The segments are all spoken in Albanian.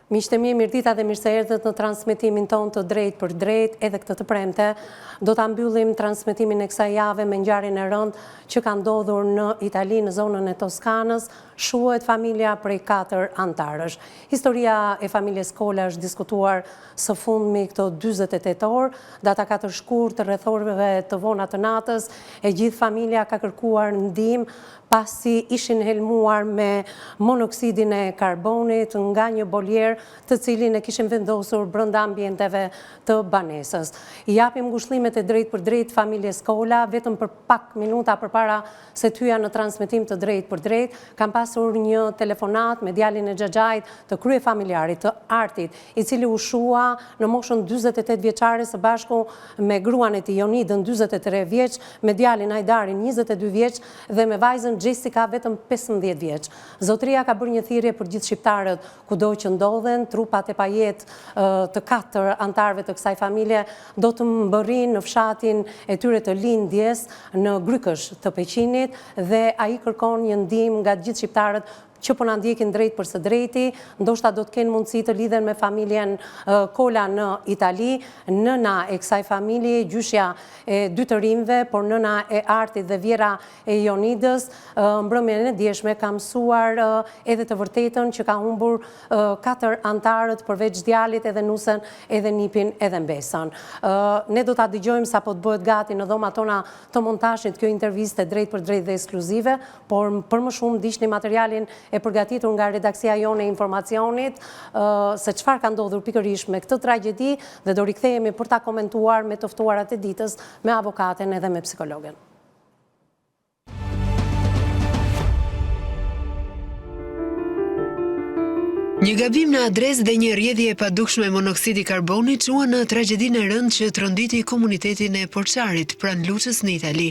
Miqtë mi, mirëdita dhe mirë se erdhët në transmetimin ton të drejt për drejt, edhe këtë të premte. Do të mbyllim transmetimin e kësaj jave me ngjarjen e rëndë që ka ndodhur në Itali, në zonën e Toskanës. Shuhet familja prej 4 antarësh. Historia e familjes Kola është diskutuar së fundmi këto 48 orë, data 4 shkurt të rrethorëve të vona të natës, e gjithë familja ka kërkuar ndihmë pasi ishin helmuar me monoksidin e karbonit nga një boljer të cilin e kishin vendosur brenda ambienteve të banesës. I japim ngushëllimet e drejt për drejt familjes Kola, vetëm për pak minuta përpara se të hyja në transmetim të drejt për drejt, kam pasur një telefonat me djalin e Xhaxhait të kryefamiljarit të Artit, i cili u shua në moshën 48 vjeçare së bashku me gruan e tij Jonidën 43 vjeç, me djalin Ajdarin 22 vjeç dhe me vajzën Jessica vetëm 15 vjeç. Zotëria ka bërë një thirrje për gjithë shqiptarët kudo që ndodhen, trupat e pajetë të 4 antarëve të kësaj familje do të mbërrinë në fshatin e tyre të lindjes në Grykësh të Peqinit dhe ai kërkon një ndihmë nga gjithë shqiptarët që po na ndjekin drejt për së drejti, ndoshta do të kenë mundësi të lidhen me familjen Kola në Itali, nëna e kësaj familje, gjyshja e 2 të rinjve, por nëna e Artit dhe vjera e Jonidës, mbrëmjen e djeshme ka mësuar edhe të vërtetën që ka humbur 4 antarët përveç djalit edhe nusën, edhe nipin, edhe mbesën. Ne do ta dëgjojmë sapo të bëhet gati në dhomat tona të montazhit kjo intervistë drejt për drejt dhe ekskluzive, por për më shumë ndiqni materialin e përgatitur nga redaksia jone e informacionit se çfarë ka ndodhur pikërisht me këtë tragjedi dhe do rikthehemi për ta komentuar me të ftuarat e ditës, me avokaten edhe me psikologen. Një gabim në adresë dhe një rrjedhje e padukshme monoksidi karbonit çuan në tragjedinë e rëndë që tronditi komunitetin e Porçarit pranë Luçës në Itali.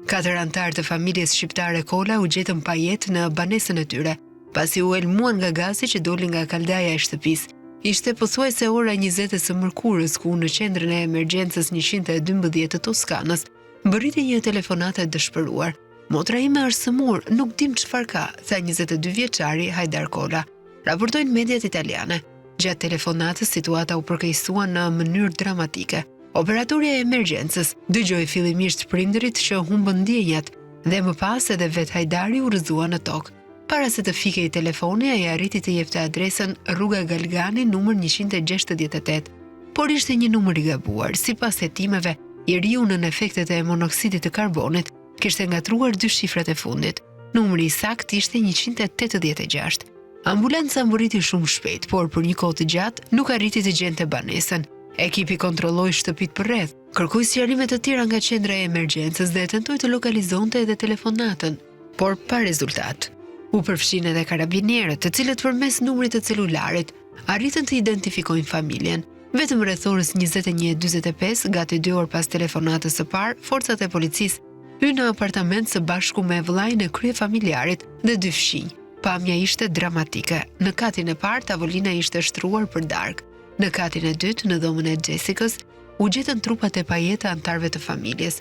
4 antarë të familjes shqiptare Kola u gjetën pa jetë në banesën e tyre, pasi u elmuan nga gazi që doli nga kaldaja e shtëpisë. Ishte pothuajse ora 20 së mërkurës ku në qendrën e emergjencës 112 të Toskanës mbërriti një telefonat e dëshpëruar. Motra ime është sëmur, nuk dim çfarë ka, tha 22 vjeçari Hajdar Kola. Raportojnë mediat italiane. Gjatë telefonatës situata u përkeqësua në mënyrë dramatike. Operatorja e emergjencës dëgjoi fillimisht prindërit që humbën ndjenjat dhe më pas edhe vet Hajdari u rrëzua në tokë. Para se të fikej telefoni, ai arriti të jepte adresën rruga Galgani numër 168, por ishte një numër i gabuar. Sipas hetimeve, njeriu nën efektet e monoksidit të karbonit kishte ngatruar 2 shifrat e fundit. Numri i saktë ishte 186. Ambulanca mbërriti shumë shpejt, por për një kohë të gjatë nuk arriti të gjente banesën. Ekipi kontrolloi shtëpitë përreth, kërkoi sqarime të tjera nga qendra e emergjencës dhe tentoi të lokalizonte edhe telefonatën, por pa rezultat. U përfshin edhe karabinierët, të cilët përmes numrit të celularit arritën të identifikojnë familjen. Vetëm rreth orës 21:45, gati 2 orë pas telefonatës së parë, forcat e policisë hynë në apartament së bashku me vllain e kryefamiljarit dhe 2 fëmijë. Pamja ishte dramatike. Në katin e parë tavolina ishte shtruar për darkë. Në katin e dytë, në dhomën e Jessicës, u gjetën trupat e pajeta antarëve të familjes.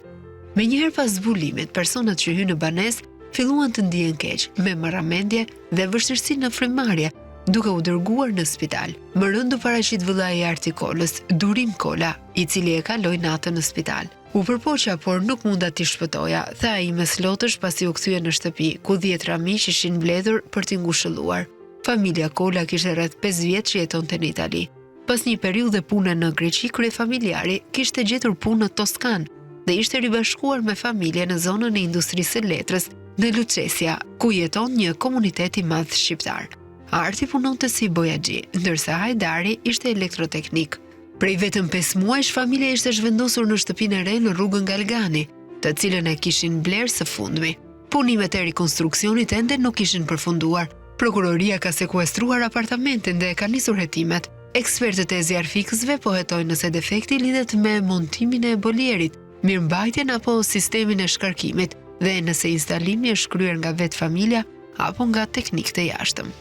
Menjëherë pas zbulimit, personat që hynë në banesë filluan të ndihen keq, me marramendje dhe vështirësi në frymëmarrje, duke u dërguar në spital. Më rënd u paraqit vëllai i Artit Kolës, Durim Kola, i cili e kaloi natën në spital. U përpoqa, por nuk munda t'i shpëtoja, tha ai mes lotësh pasi u kthye në shtëpi, ku 10 miq ishin mbledhur për t'i ngushëlluar. Familja Kola kishte rreth 5 vjet që jetonte në Itali. Pas një periudhe pune në Greqi, kryefamiljari kishte gjetur punë në Toskanë dhe ishte ribashkuar me familje në zonën e industrisë së letrës në Lucezia, ku jeton një komunitet i madh shqiptar. Arti punonte si bojaxhi, ndërsa Hajdari ishte elektroteknik. Prej vetëm 5 muajsh familja ishte zhvendosur në shtëpinë e re në rrugën Galgani, të cilën e kishin blerë së fundmi. Punimet e rikonstruksionit ende nuk ishin përfunduar. Prokuroria ka sekuestruar apartamentin dhe ka nisur hetimet. Ekspertët e zjarfikësve po hetojnë nëse defekti lidhet me montimin e bolierit, mirëmbajtjen apo sistemin e shkarkimit dhe nëse instalimi është kryer nga vetë familja apo nga teknik të jashtëm.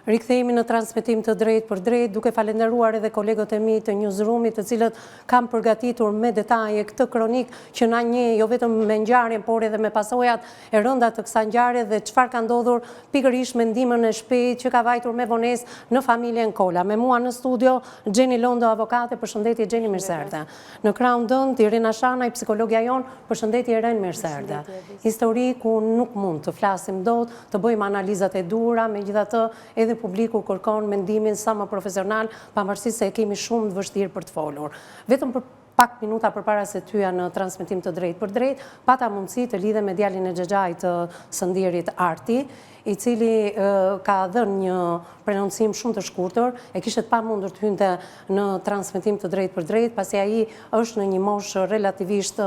Rikthehemi në transmetim të drejt për drejt, duke falenderuar edhe kolegët e mi të Newsroomit, të cilët kam përgatitur me detaje këtë kronik që na njeh jo vetëm me ngjarjen, por edhe me pasojat e rënda të kësaj ngjarje dhe çfarë ka ndodhur pikërisht me ndihmën e shpejtë që ka vajtur me vonesë në familjen Kola. Me mua në studio Gjeni Londo, avokate. Përshëndetje Gjeni, mirë se erdhe. Në krahun tënd Irina Shanaj, psikologja jon. Përshëndetje Irene, mirë se erdhe. Histori ku nuk mund të flasim dot, të bëjmë analizat e duhura, megjithatë edhe publiku kërkon mendimin sa më profesional, pavarësisht se e kemi shumë të vështirë për të folur. Vetëm për pak minuta përpara se tyja në transmetim të drejt për drejt, pata mundësi të lidhe me djalin e Xhaxhait të Sëndierit Arti, i cili ka dhënë një prenoncim shumë të shkurtër, e kishte pamundur të hynte në transmetim të drejt për drejt, pasi ai është në një moshë relativisht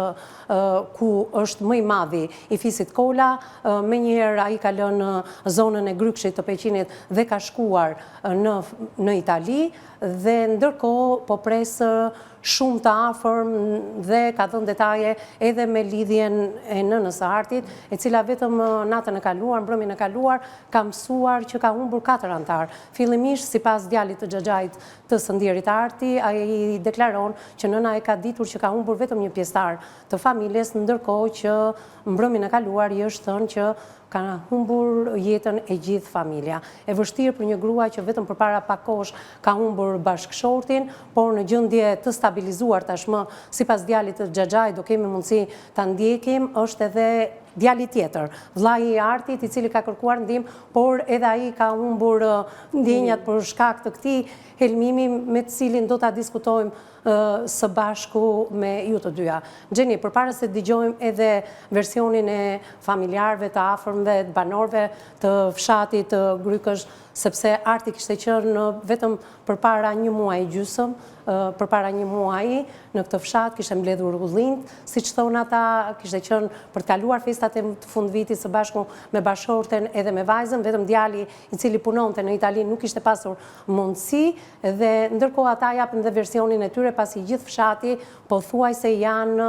ku është më i madhi i fisit Kola. Menjëherë ai ka lënë zonën e Grykshit të Peqinit dhe ka shkuar në Itali, dhe ndërkohë po pres shumë të afërm dhe ka dhënë detaje edhe me lidhjen e nënës së Artit, e cila vetëm natën e kaluar, mbrëmjen e kaluar, ka mësuar që ka humbur 4 antar. Fillimisht, sipas djalit të Xhaxhait të Sëndierit Arti, ai deklaron që nëna e ka ditur që ka humbur vetëm një pjesëtar të familjes, ndërkohë që mbrëmjen e kaluar i është thënë që ka humbur jetën e gjithë familja. E vështirë për një grua që vetëm përpara pak kohësh ka humbur bashkëshortin, por në gjendje të stabilizuar tashmë, sipas djalit të Xhaxhait, do kemi mundësi ta ndjekim, është edhe djali tjetër, vllai i Artit, i cili ka kërkuar ndihmë, por edhe ai ka humbur ndjenjat për shkak të këtij helmimi me të cilin do ta diskutojmë së bashku me ju të dyja. Gjeni, përpara se dëgjojmë edhe versionin e familjarëve të afërmve, të banorëve të fshatit të Grykësh, sepse Arti kishte qenë vetëm përpara një muaji gjysmë, përpara një muaji në këtë fshat, kishte mbledhur ullind, siç thonë ata, kishte qenë për të kaluar festat e fundvitit së bashku me bashorten edhe me vajzën, vetëm djali i cili punonte në Itali nuk kishte pasur mundësi, dhe ndërkohë ata japin dhe versionin e tyre, pasi gjithë fshati pothuajse janë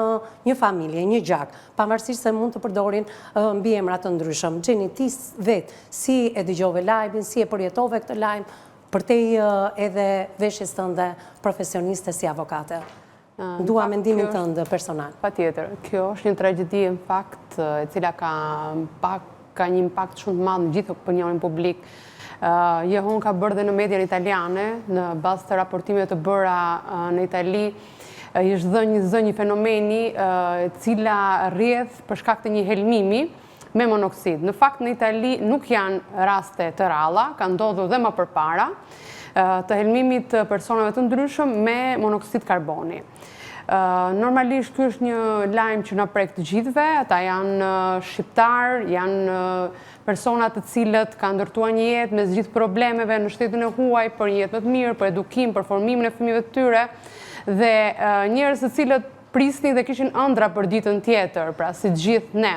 një familje, një gjak, pavarësisht se mund të përdorin mbiemra të ndryshëm. Gjeni, ti vetë si e dëgjove lajmin, si e përjetove këtë lajm, përtej edhe veshjes tënde profesioniste si avokate? Dua mendimin tënd personal. Patjetër, kjo është një tragjedi në fakt e cila ka një impakt shumë të madh në gjithë opinionin publik. Jehon ka bërë dhe në median italiane, në bazë të raportimeve të bëra në Itali, është dhënë një fenomeni e cila rrjedh për shkak të një helmimi me monoksid. Në fakt në Itali nuk janë raste të ralla, ka ndodhur dhe më përpara, të helmimit të personave të ndryshëm me monoksid karboni. Normalisht ky është një lajm që na prek të gjithëve, ata janë shqiptar, janë persona të cilët kanë ndërtuar një jetë me gjithë problemeve në shtetin e huaj për një jetë më të mirë, për edukim, për formimin e fëmijëve të tyre, dhe njerëz të cilët prisnin dhe kishin ëndra për ditën tjetër, pra si të gjithë ne.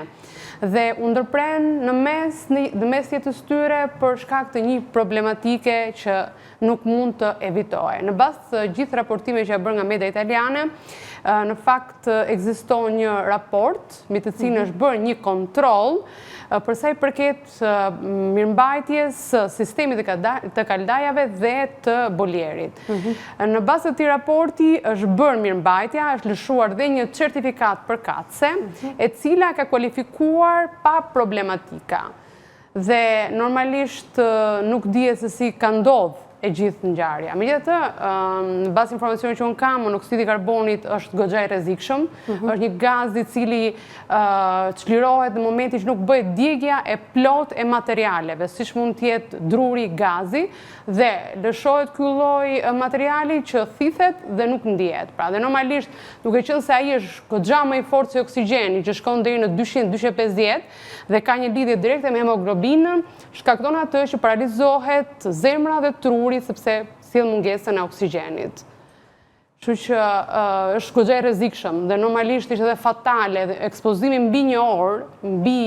Dhe u ndërpren në mes jetës tyre për shkak të një problematike që nuk mund të evitohej. Në bazë të gjithë raportimeve që bërë nga media italiane, në fakt ekziston një raport me të cilin është bërë një kontroll për sa i përket mirëmbajtjes së sistemit të kaldajave dhe të bolierit. Në bazë të këtij raporti është bërë mirëmbajtja, është lëshuar dhe një certifikat përkatëse, e cila ka kualifikuar pa problematika. Dhe normalisht nuk dihet se si ka ndodhur e gjithë ngjarja. Megjithatë, në bazë informacionit që unë kam, monoksidi i karbonit është goxha i rrezikshëm, është një gaz i cili çlirohet në momentin që nuk bëhet djegja e plot e materialeve, siç mund të jetë druri, gazi, dhe lëshohet ky lloj materiali që thithet dhe nuk ndihet. Pra, dhe normalisht, duke qenë se ai është goxha më i fortë se oksigjeni, që shkon deri në 200-250 dhe ka një lidhje direkte me hemoglobinën, shkakton atë që paralizohet zemra dhe truri, sepse sjell mungesën e oksigjenit. Kështu që është goxha e rrezikshëm dhe normalisht ishte edhe fatale, ekspozimi mbi një orë, mbi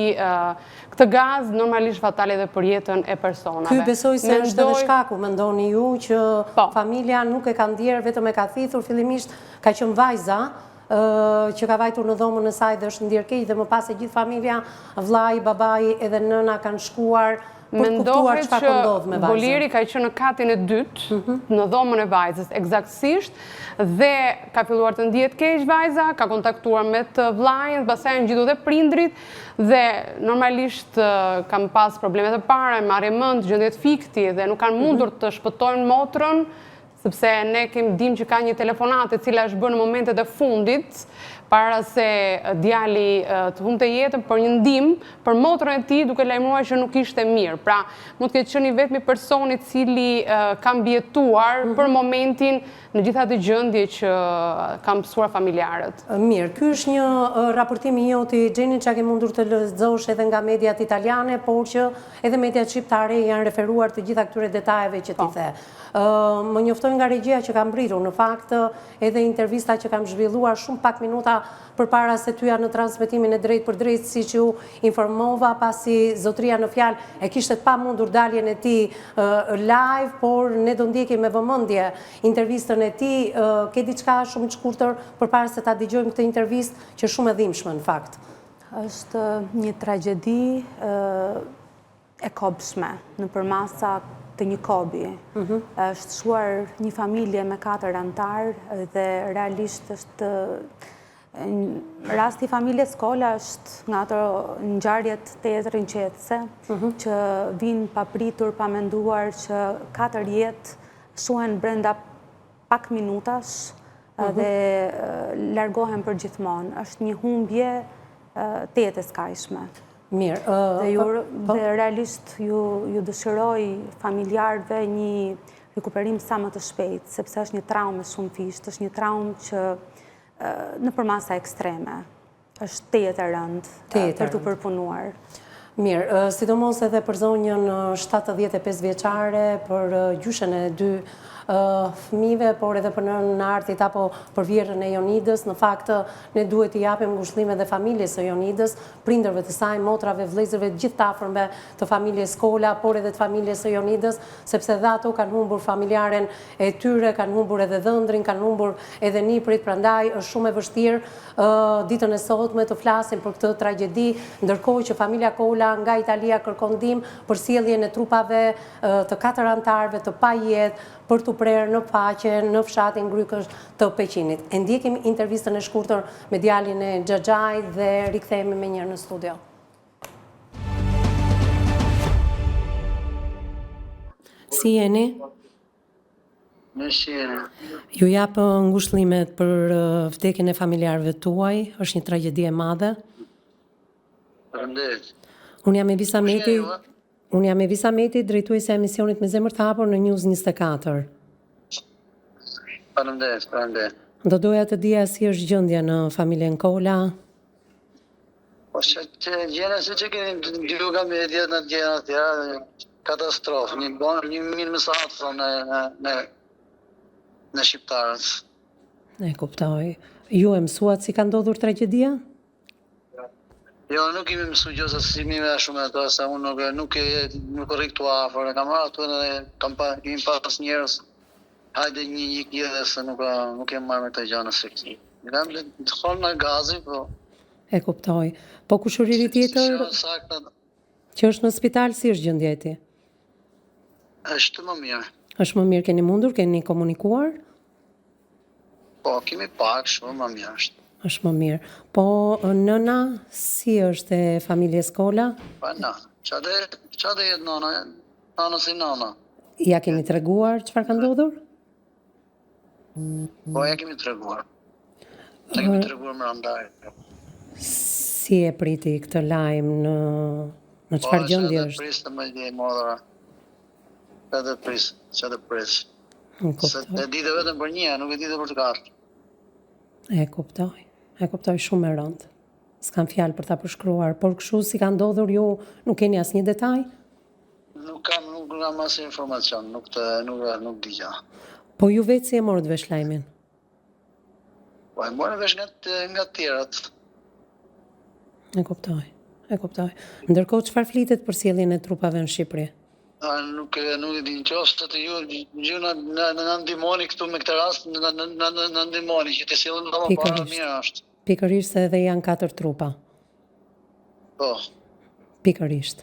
këtë gaz, normalisht fatale edhe për jetën e personave. Ky besoj se është edhe shkaku, mendoni ju, që familja nuk e ka ndjerë, vetëm e ka thithur, fillimisht ka qenë vajza, që ka vajtur në dhomën e saj dhe është ndjerkeq dhe më pas e gjithë familja, vllai, babai edhe nëna kanë shkuar për të kuptuar çfarë po ndodh me vajzën. Boleri ka qenë në katin e dytë, në dhomën e vajzës, eksaktësisht, dhe ka filluar të ndihet keq vajza, ka kontaktuar me të vllajën, pastaj janë ngjitur dhe prindrit dhe normalisht kanë pas probleme të para, marrje mend, gjendje të fikti dhe nuk kanë mundur të shpëtojnë motrën, sepse ne dim që ka një telefonate cila është bërë në momentet e fundit, para se djali të humte jetën për një ndihmë për motrën e tij, duke lajmëruar që nuk ishte mirë. Pra, mund të ketë qenë i vetmi personi i cili ka mbijetuar për momentin në gjitha të gjendje që kanë mësuar familjarët. Mirë, ky është një raportim i joti, Gjeni, që ke mundur të lexosh edhe nga mediat italiane, por që edhe mediat shqiptare janë referuar të gjitha këtyre detajeve që ti the. Më njoftojnë nga regjia që kam mbritur, në fakt edhe intervista që kam zhvilluar shumë pak minuta përpara se tyja në transmetimin e drejt për drejt, si që ju informova, pasi zotria në fjalë e kishte të pamundur daljen e tij live, por ne do ndjekim me vëmendje intervistën e tij. Ke diçka shumë të shkurtër përpara se ta dëgjojmë këtë intervistë që është shumë e dhimbshme në fakt? Është një tragjedi e kobshme nëpër masa të një kobi. Është shuar një familje me 4 antar dhe realisht është rasti familjes Kola është nga ato ngjarjet të rrënqetëse që vinë papritur, pa menduar, që 4 jetë shuhen brenda pak minutash dhe largohen për gjithmonë. Është një humbje të jetës kajshme. Mirë. Dhe realisht ju dëshiroj familjarëve një rikuperim sa më të shpejt, sepse është një traumë shumë fisht, është një traumë që në përmasa ekstreme, është tejet e rëndë për të përpunuar. Mirë, sidomos edhe për zonjën 75 vjeçare, për gjyshen e 2 fëmijëve, por edhe për nënën e Artit apo për vjerën e Jonidës. Në fakt, ne duhet t'i japim ngushëllime dhe familjes së Jonidës, prindërve të saj, motrave, vëllezërve, gjithë të afërmve të familjes Kola, por edhe të familjes së Jonidës, sepse dhe ato kanë humbur familjaren e tyre, kanë humbur edhe dhëndrin, kanë humbur edhe niprit, prandaj është shumë e vështirë ditën e sotme të flasim për këtë tragjedi, ndërkohë që familja Kola nga Italia kërkon ndihmë për sjelljen e trupave të 4 antarëve të pajetë për të prerë në paqe në fshatin Grykësh të Peqinit. E ndjekim intervistën e shkurtër me djalin e Xhaxhait dhe rikthehemi më njëherë në studio. Si jeni? Ju jap ngushëllimet për vdekjen e familjarëve tuaj, është një tragjedi e madhe. Faleminderit. Unë jam Evisa Meti, drejtuese e emisionit Me Zemër të Hapur në News 24. Faleminderit. Do doja të dija si është gjendja në familjen Kola. Po që gjena se që keni dy nga mediat në gjena të tjera, katastrofë, një minë mësat në shqiptarës. E kuptoj. Ju e mësuat si ka ndodhur tragjedia? Jo, nuk imi mësu gjësa si mime shumë e to, se unë nuk rrik të afër, e kam marrë ato dhe kemi pas njerës, hajde një kjede se nuk jem marrë me të gjana se këti. Kam të thonë në gazi, po... E kuptoj. Po kushëriri tjetër, që është në spital, si është gjendja e ti? Është më mirë. Është më mirë, keni mundur, keni komunikuar? Po, kemi pak, shumë më mirë është. Është më mirë. Po nëna, si është e familjes Kola? Pa nëna, qade jetë nëna si nëna. Ja kemi treguar çfarë ka ndodhur? Po, ja kemi treguar. Ja kemi treguar më randaj. Si e priti këtë lajm në çfarë gjendje është? Po, që edhe prisë më gjej modra. Edhe prisë, që edhe prisë. Se e ditë vetëm për një, nuk e ditë për të kartë. E kuptoj shumë e rëndë. S'kam fjalë për ta përshkruar, por kështu si ka ndodhur ju, nuk keni asnjë detaj? Nuk kam asnjë informacion, nuk digja. Po ju vetë si e morët vesh lajmin? Po e morën vesh nga të tjerat. E kuptoj. Ndërkohë çfarë flitet për sjelljen e trupave në Shqipëri? Nuk e di në qoftë të ju në ndihmoni këtu me këtë rast, në ndihmoni që të sillen më parë mirë është. Pikërisht se edhe janë 4 trupa. Po. Pikërisht.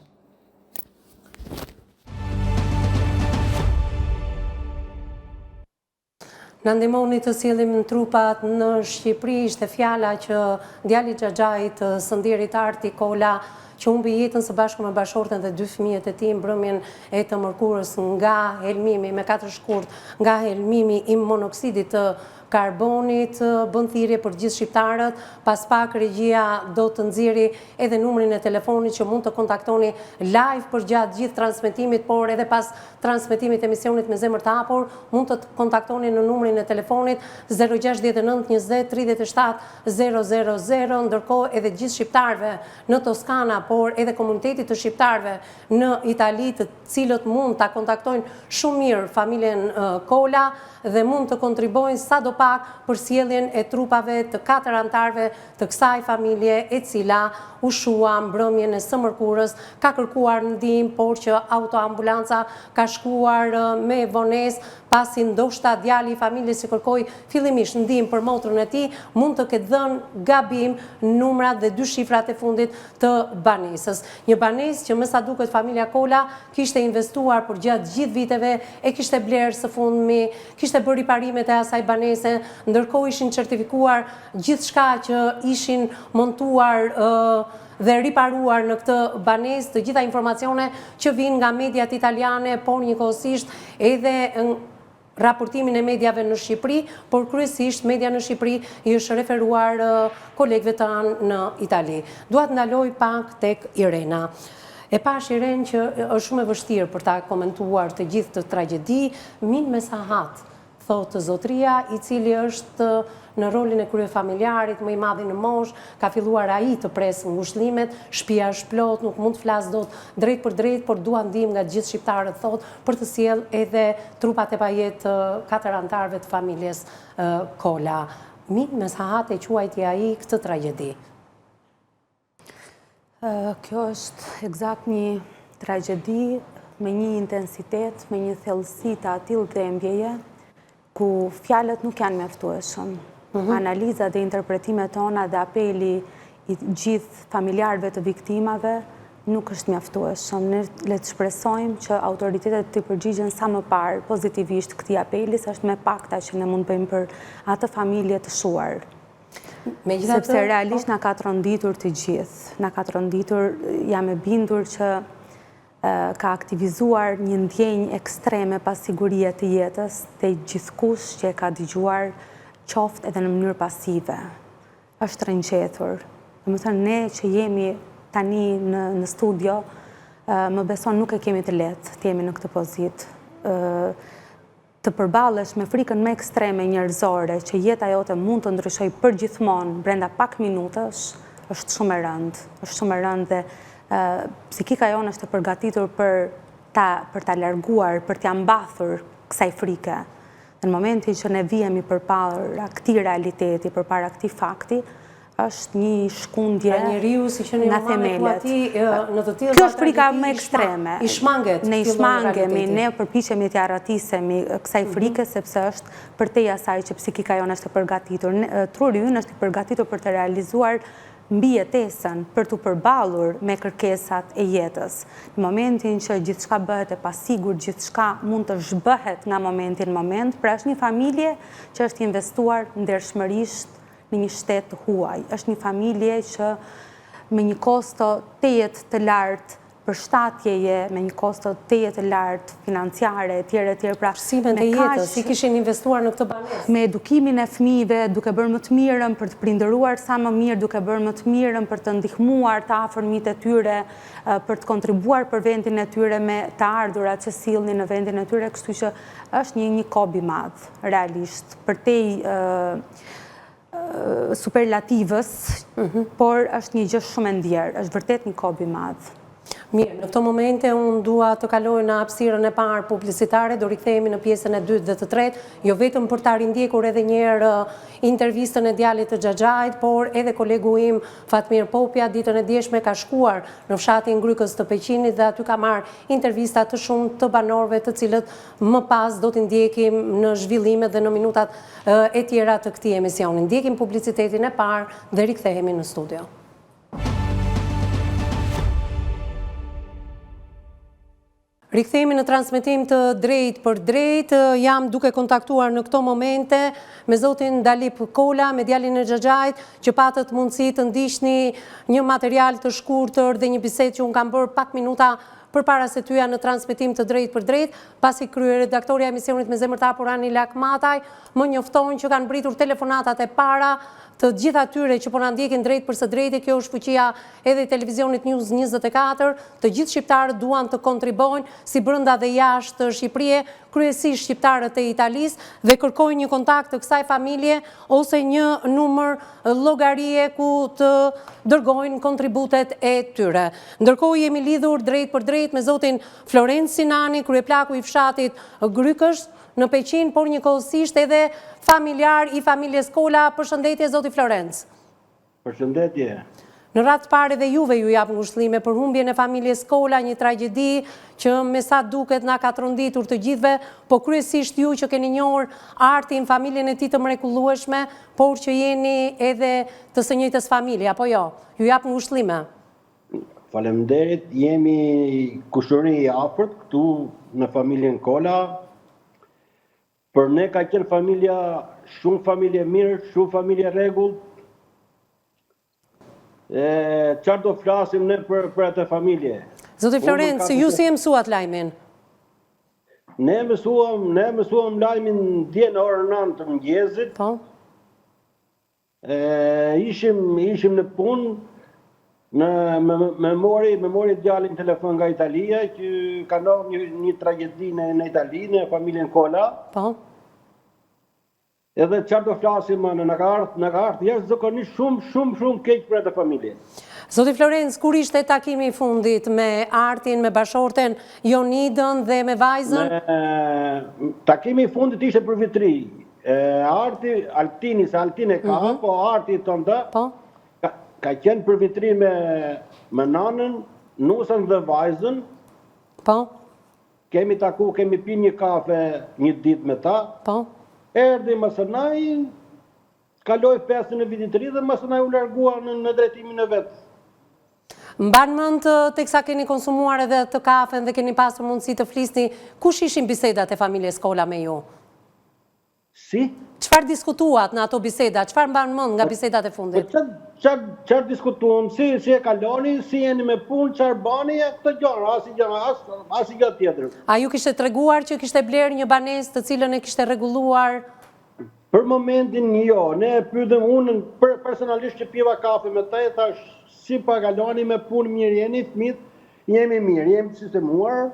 Në ndihmoni të sillim në trupat në Shqipëri, ishte fjala që djali Xhaxhait së Ndjerit Arti Kola, që humbi jetën së bashku me bashortën dhe 2 fëmijët e tij mbrëmjen e të mërkurës nga helmimi me 4 shkurt, nga helmimi i monoksidit të karbonit, bën thirrje për gjithë shqiptarët. Pas pak regjia do të nxjerrë edhe numrin e telefonit që mund të kontaktoni live për gjatë gjithë transmetimit, por edhe pas transmetimit të emisionit me zemër të hapur, mund të kontaktoni në numrin e telefonit 069 20 37 000, ndërkohë edhe gjithë shqiptarëve në Toskana, por edhe komunitetit të shqiptarëve në Itali, të cilët mund ta kontaktojnë shumë mirë familjen Kola dhe mund të kontribojnë sado pak për sjelljen e trupave të 4 antarëve të kësaj familje, e cila u shua mbrëmjen e së mërkurës, ka kërkuar ndihmë, por që autoambulanca ka shkuar me vonesë, pasi ndoshta djali i familjes që kërkoi fillimisht ndihmë për motrën e tij mund të ketë dhënë gabim numrat dhe 2 shifrat e fundit të banesës. Një banesë që me sa duket familja Kola kishte investuar për gjatë gjithë viteve, e kishte blerë së fundmi, kishte bërë riparimet e asaj banese, ndërkohë ishin certifikuar gjithçka që ishin montuar dhe riparuar në këtë banesë, të gjitha informacione që vinë nga mediat italiane, por njëkohësisht edhe raportimin e medjave në Shqipëri, por kryesisht media në Shqipëri i është referuar kolegëve tanë në Itali. Dua të ndaloj pak tek Irena. E pash Iren që është shumë e vështirë për ta komentuar të gjithë të tragjedi, Min Mesahat, thotë zotria, i cili është në rolin e kryefamiljarit, më i madhi në moshë, ka filluar ai të presë ngushëllimet, shtëpia është plot, nuk mund të flas dot drejt për drejt, por dua ndihmë nga gjithë shqiptarët, thotë, për të sjell edhe trupat e pajet 4 antarëve të familjes Kola. Min Mesahat e quajti ai këtë tragjedi. Kjo është eksakt një tragjedi me një intensitet, me një thellësi të atill dhembjeje, ku fjalët nuk janë mjaftueshëm. Analizat dhe interpretimet tona dhe apeli i gjithë familjarëve të viktimave nuk është mjaftueshëm. Ne le të shpresojmë që autoritetet të përgjigjen sa më parë pozitivisht këtij apeli, sa është me pakta që ne mund bëjmë për atë familje të shuar. Sepse realisht na ka tronditur të gjithë. Na ka tronditur, jam e bindur që ka aktivizuar një ndjenjë ekstreme pas sigurie të jetës dhe gjithkush që e ka dëgjuar qoftë edhe në mënyrë pasive. Është rënqetur. Domethënë ne që jemi tani në studio, më beson nuk e kemi të lehtë të jemi në këtë pozitë. Të përballesh me frikën më ekstreme njerëzore që jeta jote mund të ndryshojë përgjithmonë brenda pak minutash, është shumë e rëndë. Është shumë e rëndë dhe psikika jonë është e përgatitur për ta larguar, për t'ia mbathur kësaj frike. Në momentin që ne vihemi përpara këtij realiteti, përpara këtij fakti, është një shkundje nga themelet. Kjo është frika më ekstreme. Ne i shmangemi, ne përpiqemi t'ia ratisemi kësaj frike, sepse është përtej asaj që psikika jonë është e përgatitur. Truri ynë është i përgatitur për të realizuar mbijetesën, për të përballur me kërkesat e jetës. Në momentin që gjithçka bëhet e pasigur, gjithçka mund të zhbëhet nga momenti në moment, pra është një familje që është investuar ndershmërisht në një shtet të huaj. Është një familje që me një kosto tejet të lartë përshtatjeje, me një kosto tejet të lartë financiare, etj. Pra, përsimet e jetës, si kishin investuar në këtë banesë. Me edukimin e fëmijëve, duke bërë më të mirën për të prindëruar sa më mirë, duke bërë më të mirën për të ndihmuar të afërmit e tyre, për të kontribuar për vendin e tyre me të ardhurat që sillnin në vendin e tyre, kështu që është një kob i madh, realisht, përtej superlativës, por është një gjë shumë e ndjerë, është vërtet një kob i madh. Mirë, në këto momente unë dua të kaloj në hapësirën e parë publicitare, do rikthehemi në pjesën e dytë dhe të tretë, jo vetëm për ta rindjekur edhe një herë intervistën e djalit të Xhaxhait, por edhe kolegu im Fatmir Popja ditën e djeshme ka shkuar në fshatin Grykës të Peqinit dhe aty ka marrë intervista të shumë të banorëve, të cilët më pas do t'i ndjekim në zhvillimet dhe në minutat e tjera të këtij emisioni. Ndjekim publicitetin e parë dhe rikthehemi në studio. Rikthehemi në transmetim të drejt për drejt, jam duke kontaktuar në këto momente me zotin Dalip Kola, me djalin e Xhaxhait, që patët mundësi të ndiqni një material të shkurtër dhe një bisedë që unë kam bërë pak minuta përpara se tyja në transmetim të drejt për drejt, pasi kryer redaktoria e emisionit me zemër të hapur Ani Lakmataj më njofton që kanë mbritur telefonatat e para të gjitha atyre që po na ndjekin drejt për së drejti. Kjo është fuqia edhe i televizionit News 24, të gjithë shqiptarët duan të kontribojnë si brenda dhe jashtë Shqipërisë, kryesisht shqiptarët e Italisë, dhe kërkojnë një kontakt të kësaj familje ose një numër llogarie ku të dërgojnë kontributet e tyre. Ndërkohë jemi lidhur drejt për drejt me zotin Florent Sinani, kryeplaku i fshatit Grykësh në Peqin, por njëkohësisht edhe familjar i familjes Kola. Përshëndetje, zoti Florenc. Përshëndetje. Në radhë parë dhe juve ju jap ngushëllime për humbjen e familjes Kola, një tragjedi që me sa duket na ka tronditur të gjithëve, po kryesisht ju që keni njohur Artin, familjen e tij të mrekullueshme, por që jeni edhe të së njëjtës familje, apo jo? Ju jap ngushëllime. Faleminderit, jemi kushëri i afërt këtu në familjen Kola. Për ne ka qenë familja, shumë familje mirë, shumë familje rregull. Çfarë do flasim ne për atë familje? Zoti Florenc, ju si e mësuat lajmin? Ne mësuam lajmin dje në orën 9 të mëngjesit. Po. Ishim në punë, me mori djalin telefon nga Italia që ka ndodhur një tragjedi në Itali, në familjen Kola. Po. Edhe çfarë do flasim, na ka ardhur jashtëzakonisht shumë keq për atë familje. Zoti Florenc, kur ishte takimi i fundit me Artin, me bashorten Jonidën dhe me vajzën? Takimi i fundit ishte për vitri. Altini e ka, po Arti tonë ka qenë për vitri me nanën, nusën dhe vajzën. Po. Kemi taku, kemi pi një kafe një ditë me ta. Po. Erdhi Masonaj, kaloi 5 në vitin të ri dhe Masonaj u largua në drejtimin e vet. Mban mend teksa keni konsumuar edhe të kafen dhe keni pasur mundësi të flisni, kush ishin bisedat e familjes Kola me ju? Si? Çfarë diskutuat në ato biseda? Çfarë mban mend nga bisedat e fundit? Çfarë diskutuam? Si e kaloni, si jeni me punë, çfarë bani, këtë gjëra, asgjë tjetër. A ju kishte treguar që kishte bler një banesë të cilën e kishte rregulluar? Për momentin jo, ne pyetëm unë personalisht që piva kafe me ta, thash si pa kaloni me punë, mirë jeni, fëmijët, jemi mirë, jemi të sistemuar,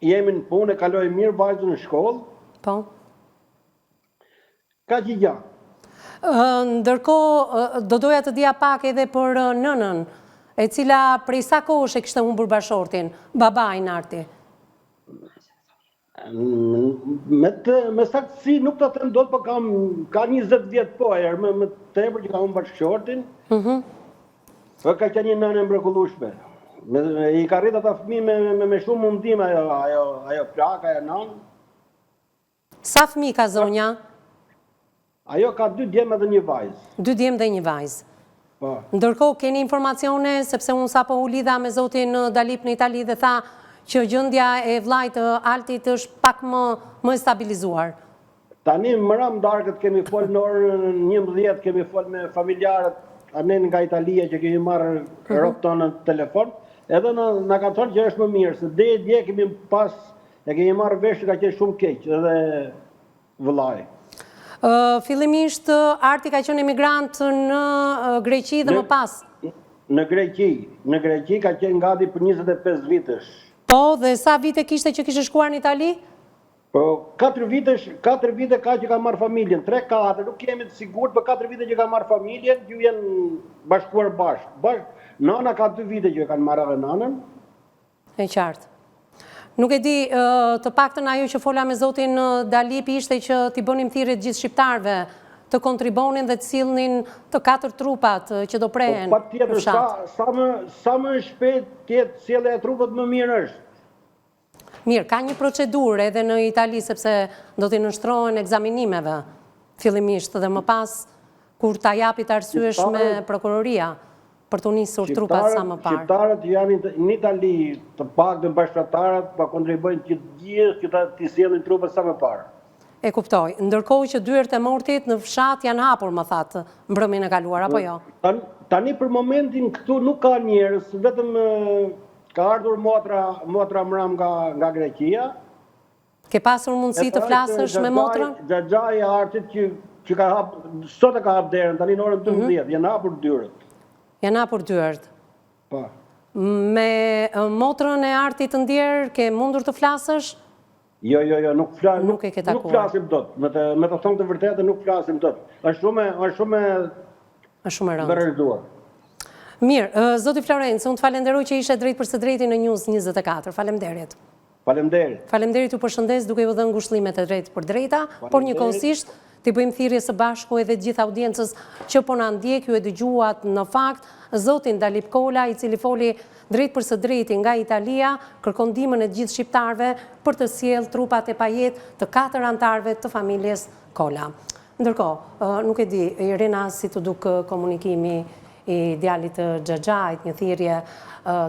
jemi në punë, e kaloj mirë, vajzën në shkollë. Po. Ka që gja. Ndërkohë, do doja të dija pak edhe për nënën, e cila prej sa kohësh e kishte humbur bashortin, babajin Arti? Me saktësi nuk të them dot, por ka 20 vjet po, me tepër që ka humbur bashortin. Po ka qenë një nënë e mrekullueshme. I ka rrit ata fëmijë me shumë mundim ajo plaka, ajo nën. Sa fëmijë ka zonja? Ajo ka 2 djemë dhe një vajzë. 2 djemë dhe një vajzë. Po. Ndërkohë, keni informacione, sepse unë sapo u lidha me zotin Dalip në Itali dhe tha që gjendja e vllajt Altit është pak më stabilizuar. Tani mëra darkët kemi fol në orën 11, kemi fol me familjarët anen nga Italia që kemi marrë rrobë tonë në telefon, edhe na ka thonë që është më mirë, se dje kemi pas, e kemi marrë vesh që ka qenë shumë keq, edhe vëllai. Fillimisht Arti ka qenë emigrant në Greqi dhe më pas? Në Greqi ka qenë gati për 25 vitesh. Po, dhe sa vite kishte që kishte shkuar në Itali? Po 4 vite ka që ka marrë familjen, 3-4, nuk kemi të sigurt, për 4 vite që ka marrë familjen, ju janë bashkuar bashkë. Nana ka 2 vite që kanë marrë edhe nanën. E qartë. Nuk e di, të paktën ajo që fola me zotin Dalip ishte që t'i bënim thirrje të gjithë shqiptarëve të kontribonin dhe të sillnin të 4 trupat që do prehen Patjetër, sa më shpejt tjetë sjellja e trupat më mirë është. Mirë, ka një procedurë edhe në Itali sepse do t'i nështrohen egzaminimeve fillimisht dhe më pas kur ta japit arsyeshme prokuroria për të nisur trupat sa më parë. Shqiptarët janë në Itali të paktën bashkëtarët pa kontribojnë që gjithë që t'i sjellin trupat sa më parë. E kuptoj. Ndërkohë që dyert e mortit në fshat janë hapur, më thatë, mbrëmjen e kaluar, apo jo? Tani për momentin këtu nuk ka njerëz, vetëm ka ardhur motra mram nga Greqia. Ke pasur mundësi të flasësh me motrën? Xhaxha i Artit që ka sot e ka hap derën, tani në orën 12, janë hapur dyert. Janë hapur dyert. Po. Me motrën e Artit të ndjerë, ke mundur të flasësh? Jo, nuk e ke takuar. Nuk flasim dot. Me të thonë të vërtetë nuk flasim dot. Është shumë e rëndë. Rënduar. Mirë, zoti Florencë, unë të falenderoj që ishe drejt për së drejti në News 24. Faleminderit. Faleminderit. Faleminderit ju përshëndes duke ju dhënë ngushëllimet e drejt për drejta, por njëkohësisht t'i bëjmë thirrje së bashku edhe gjithë audiencës që po na ndjek, ju e dëgjuat në fakt zotin Dalip Kola, i cili foli drejt për së drejti nga Italia, kërkon ndihmën e gjithë shqiptarëve për të sjellë trupat e pajet të 4 antarëve të familjes Kola. Ndërkohë, nuk e di, Irina, si të duk komunikimi i djalit të Xhaxhait, një thirrje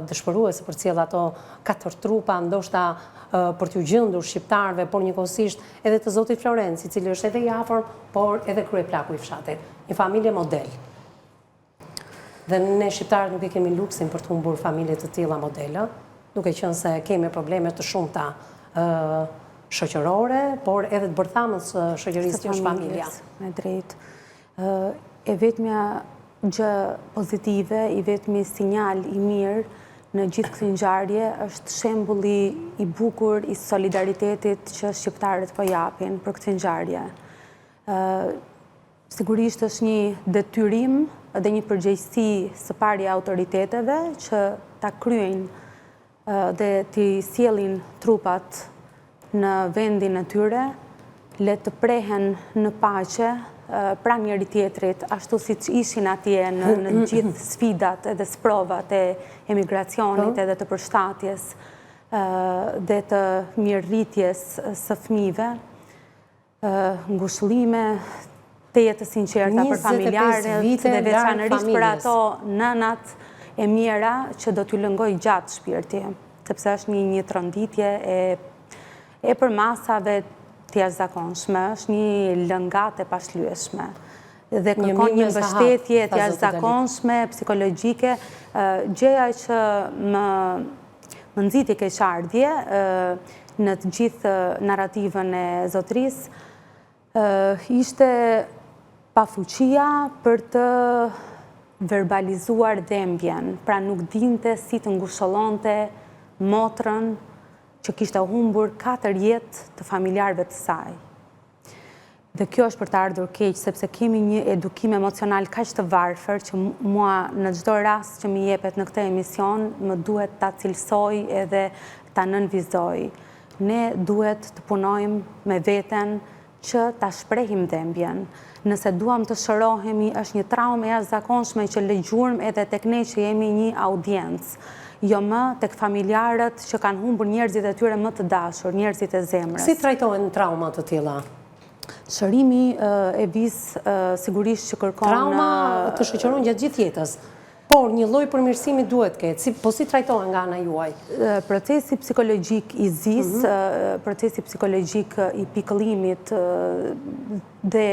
dëshpëruese për sjellë ato 4 trupa, ndoshta për t'ju gjendur shqiptarëve, por njëkohësisht edhe të zotit Florenci, i cili është edhe i afër, por edhe kryeplaku i fshatit. Një familje model. Dhe ne shqiptarët nuk e kemi luksin për të humbur familje të tilla modele, duke qenë se kemi probleme të shumta shoqërore, por edhe të bërthamës shoqërisë që është familja. Me drejt. E vetmja gjë pozitive, i vetmi sinjal i mirë në gjithë këtë ngjarje është shembulli i bukur i solidaritetit që shqiptarët po japin për këtë ngjarje. Sigurisht është një detyrim dhe një përgjegjësi së pari e autoriteteve që ta kryejnë dhe t'i sjellin trupat në vendin e tyre, le të prehen në paqe pra njëri tjetrit, ashtu si që ishin atje në gjithë sfidat edhe sprovat e emigracionit edhe të përshtatjes dhe të mirëritjes së fëmijëve, ngushëllime të jetë sinqerta për familjarët dhe veçanërisht për ato nënat e mira që do t'ju lëngoj gjatë shpirti, sepse është një tronditje e përmasave të jashtëzakonshme, është një lëngat e pashlyeshme dhe kërkon një mbështetje të jashtëzakonshme, psikologjike. Gjëja që më nxiti keqardhje në të gjithë narrativën e zotërisë ishte pafuqia për të verbalizuar dhembjen, pra nuk dinte si të ngushëllonte motrën që kishte humbur 4 jetë të familjarëve të saj. Dhe kjo është për të ardhur keq, sepse kemi një edukim emocional kaq të varfër që mua në çdo rast që më jepet në këtë emision, më duhet ta cilësoj edhe ta nënvizoj. Ne duhet të punojmë me veten që ta shprehim dhembjen. Nëse duam të shërohemi, është një traumë e jashtëzakonshme që lëgjurëm edhe tek ne që jemi një audiencë. Jo më tek familjarët që kanë humbur njerëzit e tyre më të dashur, njerëzit e zemrës. Si trajtohen traumat të tilla? Shërimi e visë sigurisht që kërkon... Trauma të shoqëron gjatë gjithë jetës, por një lloj përmirësimi duhet ketë. Po si trajtohen nga ana juaj? Procesi psikologjik i zis, procesi psikologjik i pikëllimit dhe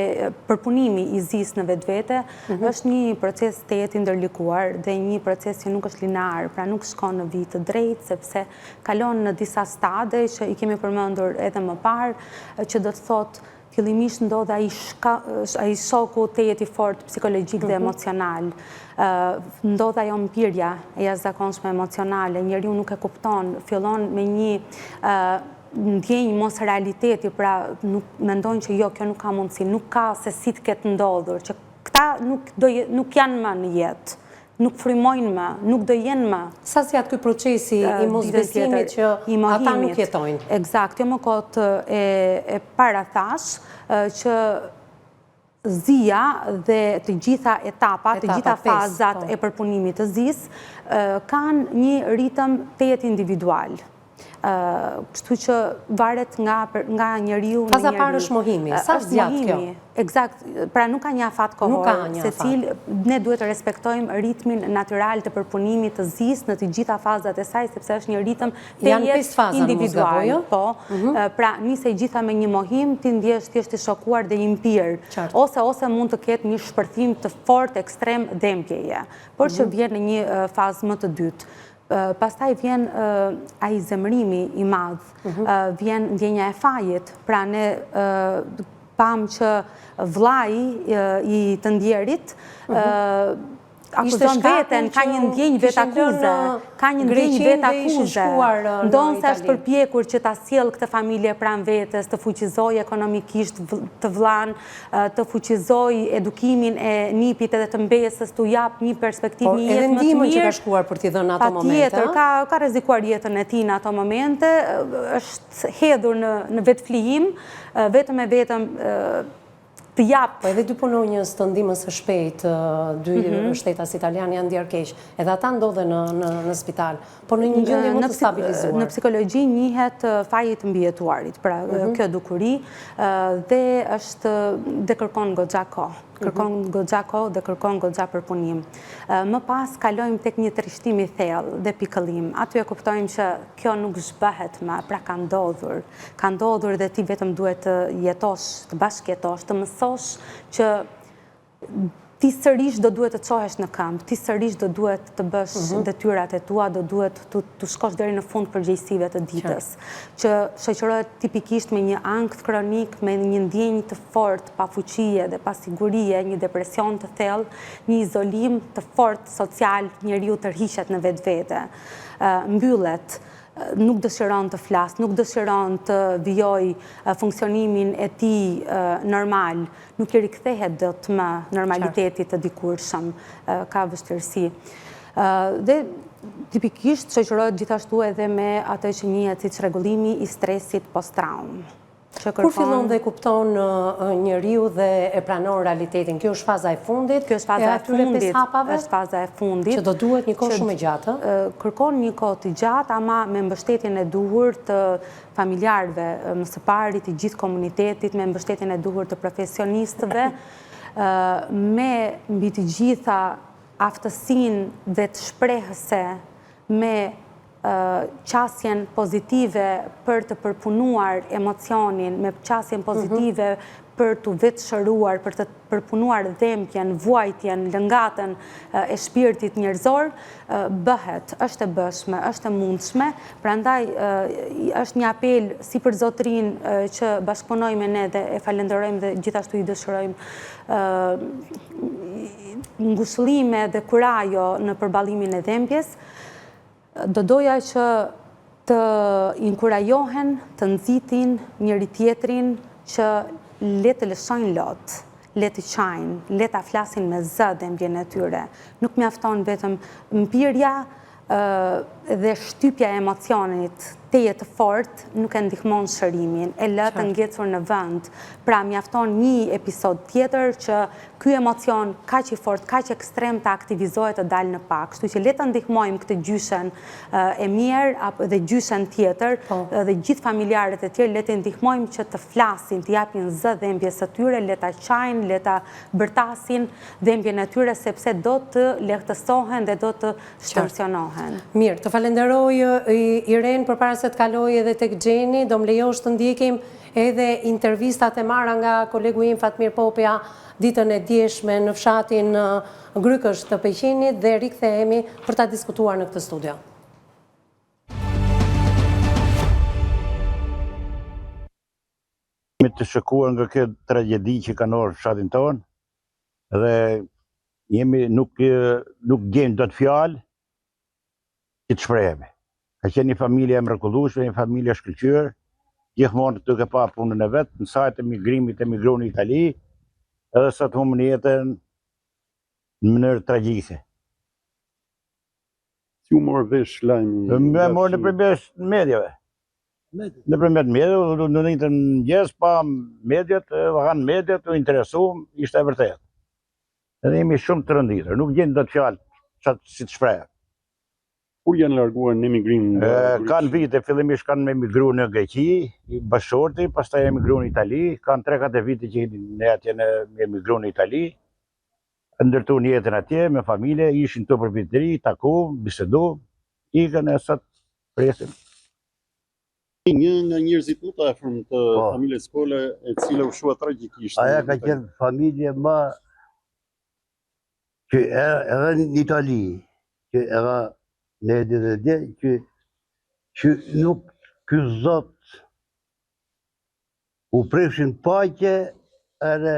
përpunimi i zis në vetvete është një proces të jetë ndërlikuar dhe një proces që nuk është linear, pra nuk shkon në vit të drejtë, sepse kalon në disa stade që i kemi përmendur edhe më parë, që do të thotë fillimisht ndodh ai shoku të jetë i fortë psikologjik dhe emocional. Ndodh ajo mpirja e jashtëzakonshme emocionale, njeriu nuk e kupton, fillon me një ndjenjë mos realiteti, pra nuk mendojnë që jo, kjo nuk ka mundësi, nuk ka se si të ketë ndodhur, që këta nuk janë më në jetë, nuk frymojnë më, nuk do jenë më. Sa si atë ky procesi i mosbesimit që ata nuk jetojnë? Eksakt, jo më kot e para thash, që zia dhe të gjitha etapat, të gjitha fazat e përpunimit të zis, kanë një ritëm të jetë individual. Kështu që varet nga njeriu në njeriu. Faza parë është mohimi. Sa zgjat kjo? Eksakt, pra nuk ka një afat kohor, ne duhet të respektojmë ritmin natyral të përpunimit të zis në të gjitha fazat e saj, sepse është një ritëm të jetë individual. Po, pra nisej gjitha me një mohim, ti ndjesh thjesht i shokuar dhe i mpirë, ose mund të ketë një shpërthim të fort ekstrem dëmtjeje, por që vjen në një fazë më të dytë. Pastaj vjen ai zemrimi i madh, vjen ndjenja e fajit, pra ne pam që vllai i të ndjerit akuzon veten, ka një ndjenjë vetakuze, ndonë se është përpjekur që ta sjellë këtë familje pranë vetes, të fuqizoj ekonomikisht të vllain, të fuqizoj edukimin e nipit edhe të mbesës, t'u jap një perspektivë një jetë më të mirë. Edhe ndihmën që ka shkuar për t'i dhënë ato momente. Patjetër, ka rrezikuar jetën e tij në ato momente, është hedhur në vetflijim, vetëm e vetëm të japë. Edhe dy punonjës të ndihmës së shpejtë, dy shtetas italian janë ndjer keq, edhe ata ndodhen në spital, por në një gjendje më të stabilizuar. Në psikologji njihet faji i mbijetuarit, pra kjo dukuri, dhe kërkon goxha kohë. Kërkon goxha kohë dhe kërkon goxha përpunim. Më pas kalojmë tek një trishtim i thellë dhe pikëllim. Aty e kuptojmë që kjo nuk zhbehet më, pra ka ndodhur dhe ti vetëm duhet të jetosh, të bashkëjetosh, të mësosh që ti sërish do duhet të çohesh në këmbë, ti sërish do duhet të bësh detyrat e tua, do duhet të shkosh deri në fund përgjegjësive të ditës, që shoqërohet tipikisht me një ankth kronik, me një ndjenjë të fortë pa fuqie dhe pa sigurie, një depresion të thellë, një izolim të fortë social, njeriu tërhiqet në vetvete, mbyllet, nuk dëshiron të flasë, nuk dëshiron të vijoj funksionimin e tij normal, nuk i rikthehet dot më normalitetit të dikurshëm, ka vështirësi. Dhe tipikisht shoqërohet gjithashtu edhe me atë që njihet si rregullimi i stresit post-traum. Kur fillon dhe kupton njeriu dhe e pranon realitetin? Kjo është faza e fundit? Kjo është faza e fundit. Që do duhet një kohë shumë e gjatë? Kërkon një kohë të gjatë, ama me mbështetjen e duhur të familjarëve, më së pari të gjithë komunitetit, me mbështetjen e duhur të profesionistëve, me mbi të gjitha aftësinë dhe të shprehëse me qasjen pozitive për të përpunuar emocionin, me qasjen pozitive për të vetëshëruar, për të përpunuar dhembjen, vuajtjen, lëngatën e shpirtit njerëzor, bëhet, është e bëshme, është e mundshme, prandaj është një apel si për zotrin që bashkëpunojmë ne dhe e falenderojmë dhe gjithashtu i dëshirojmë ngushëllime dhe kurajo në përballimin e dhembjes. Do doja që të inkurajohen, të nxitin njëri tjetrin që le të lëshojnë lot, le të qajnë, le ta flasin me zë dhembjen e tyre. Nuk mjafton vetëm mpirja dhe shtypja e emocionit teje të fort nuk e ndihmon shërimin, e lë të ngecur në vend. Pra mjafton një episod tjetër që ky emocion kaq i fort, kaq ekstrem të aktivizohet të dalë në pak. Kështu që le të ndihmojmë këtë gjyshen e mirë dhe gjyshen tjetër dhe gjithë familjarët e tjerë le të ndihmojmë që të flasin, të japin zë dhembjes së tyre, le ta qajnë, le ta bërtasin dhembjen e tyre sepse do të lehtësohen dhe do të shtensionohen. Mirë, të falenderoj Iren përpara se të kaloj edhe tek Gjeni, do më lejosh të ndjekim edhe intervistat e marra nga kolegu im Fatmir Popja ditën e djeshme në fshatin Grykësh të Peqinit dhe rikthehemi për ta diskutuar në këtë studio. Me të shëkuar nga këtë tragedi që ka nërë fshatin tonë dhe jemi nuk gjenë do të fjalë që të shprehemi. Ka qenë një familje e mrekullueshme, një familje shkëlqyer, gjithmonë duke pa punën e vetë, në sajt e migrimit emigru në Itali, edhe sa të humbën jetën në mënyrë tragjike. Si u morë vesh lajmi? Me morë në përmes medjave. Në përmet medjave, në një mëngjes, pa medjet, kanë medjet, u interesu, ishte e vërtet. Edhe jemi shumë të rënditër, nuk gjenë do të fjalë si të shpreja. Kur janë larguar në emigrim? Kanë vite, fillimisht kanë emigru në Greqi, bashkëshorti, pastaj emigru në Itali, kanë 3-4 vite që ne atje në emigru në Itali, ndërtu një jetën atje me familje, ishin të përpitëri, taku, bisedu, ikën e sot presim. Një nga njerëzit më të afërm të familjes Kola, e cila u shua tragjikisht. Aja ka qenë familje ma që edhe në Itali, që edhe në edhe që nuk ky zot u preshin paqe edhe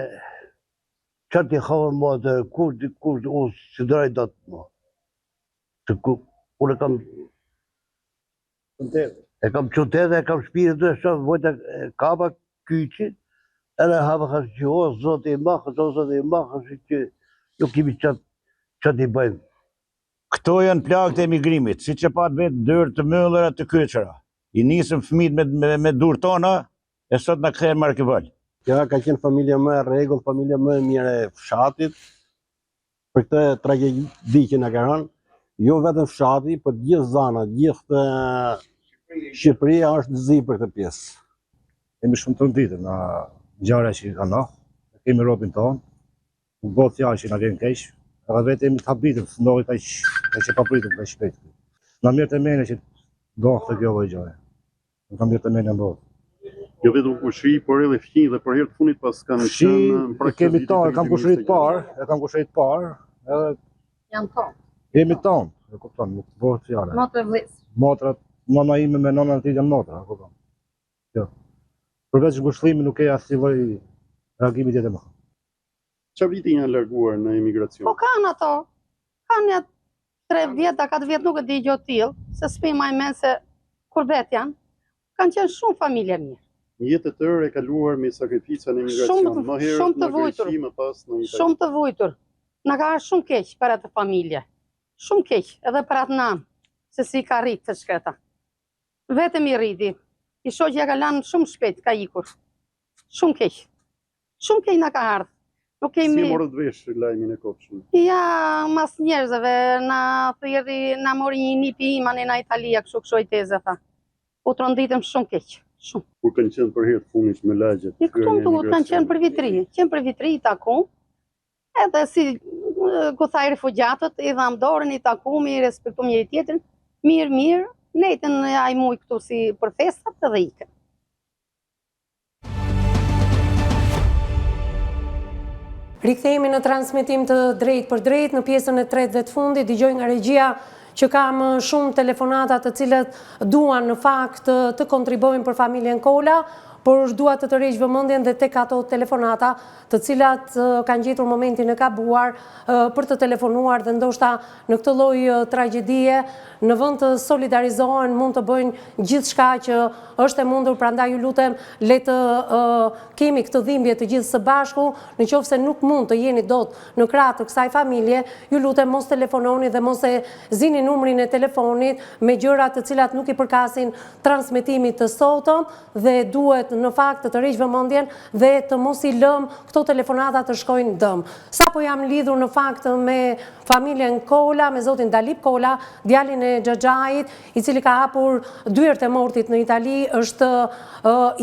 që t'i havën ma dhe kur u si drejt do të ma. Kur e kam qëtete, e kam shpirë dhe shumë, vojta kama kyqit, edhe hava ka që o zotë i mahës, që nuk kemi që t'i bëjmë. Këto janë plagët e emigrimit, si që pat vetë dërë të mëllëra të kyqëra. I nisëm fëmijët me dur tona, e sot në kthejnë Markivall. Kjo ka qenë familja më e rregull, familja më e mirë e fshatit. Për këtë tragedi që na ka rënë, jo vetëm fshati, por gjithë zana, gjithë Shqipëria është zi për këtë pjesë. Jemi shumë të rënditur nga ngjarja që ka ndodhur. Kemi ropin tonë, u bë fjalë që na vjen keq, edhe vetë jemi të habitur, ndodhi kaq e papritëm kaq shpejt. Na mirë të mene që dohte kjo lloj gjëje. Na mirë të mene mbot. Jo vetëm kushëri, por edhe fqinj dhe për herë të fundit pas kanë qenë kemi tonë, kam kushërit parë, edhe janë tonë. Jemi tonë, e kupton, nuk bëhet fjalë. Motra vllis. Motrat, mama ime me nona e tij janë motra, e kupton. Jo. Përveç ngushëllimit nuk e asnjë lloj reagimi tjetër më. Çfarë viti janë larguar në emigracion? Po kanë ato. Kanë 3 vjet, 4 vjet nuk e di gjë tillë, se s'pi më mend se kur vet janë. Kanë qenë shumë familje mirë. Një jetë të tërë e kaluar me sakrifica në emigracion. Më herë në Greqi, më pas në Itali. Shumë të vujtur. Na ka ardhur shumë keq për atë familje. Shumë keq, edhe për atë nan, se si ka rritë të shkreta. Vetëm i rriti. I shoqja ka lanë shumë shpejt, ka ikur. Shumë keq. Shumë keq na ka ardhur. Nuk kemi... Si morët vesh lajmin e kopshëm? Ja, mas njerëzve, na mori një nipi imani në Italia, kështu i teze, tha. U tronditëm shumë keq, shumë. Kur kanë qenë për herë të fundit me lagjet? Këtu kanë qenë për vitri, i taku. Edhe si ku thaj refugjatët, i dham dorën, i takumi, i respektum njëri tjetrin, mirë, netën ai muj këtu si për festat edhe ikën. Rikthehemi në transmetim të drejt për drejt në pjesën e tretë dhe të fundit. Dëgjoj nga regjia që kam shumë telefonata të cilët duan në fakt të kontribuojnë për familjen Kola, por dua të tërheq vëmendjen dhe tek ato telefonata të cilat kanë gjetur momentin e gabuar për të telefonuar dhe ndoshta në këtë lloj tragjedie në vend të solidarizohen mund të bëjnë gjithçka që është e mundur, prandaj ju lutem le të kemi këtë dhimbje të gjithë së bashku, nëse nuk mund të jeni dot në krah të kësaj familje, ju lutem mos telefononi dhe mos e zini numrin e telefonit me gjëra të cilat nuk i përkasin transmetimit të sotëm dhe duhet në fakt të tërheq vëmendjen dhe të mos i lëm këto telefonata të shkojnë dëm. Sapo jam lidhur në fakt me familjen Kola, me zotin Dalip Kola, djalin e Xhaxhait, i cili ka hapur dyert e mortit në Itali, është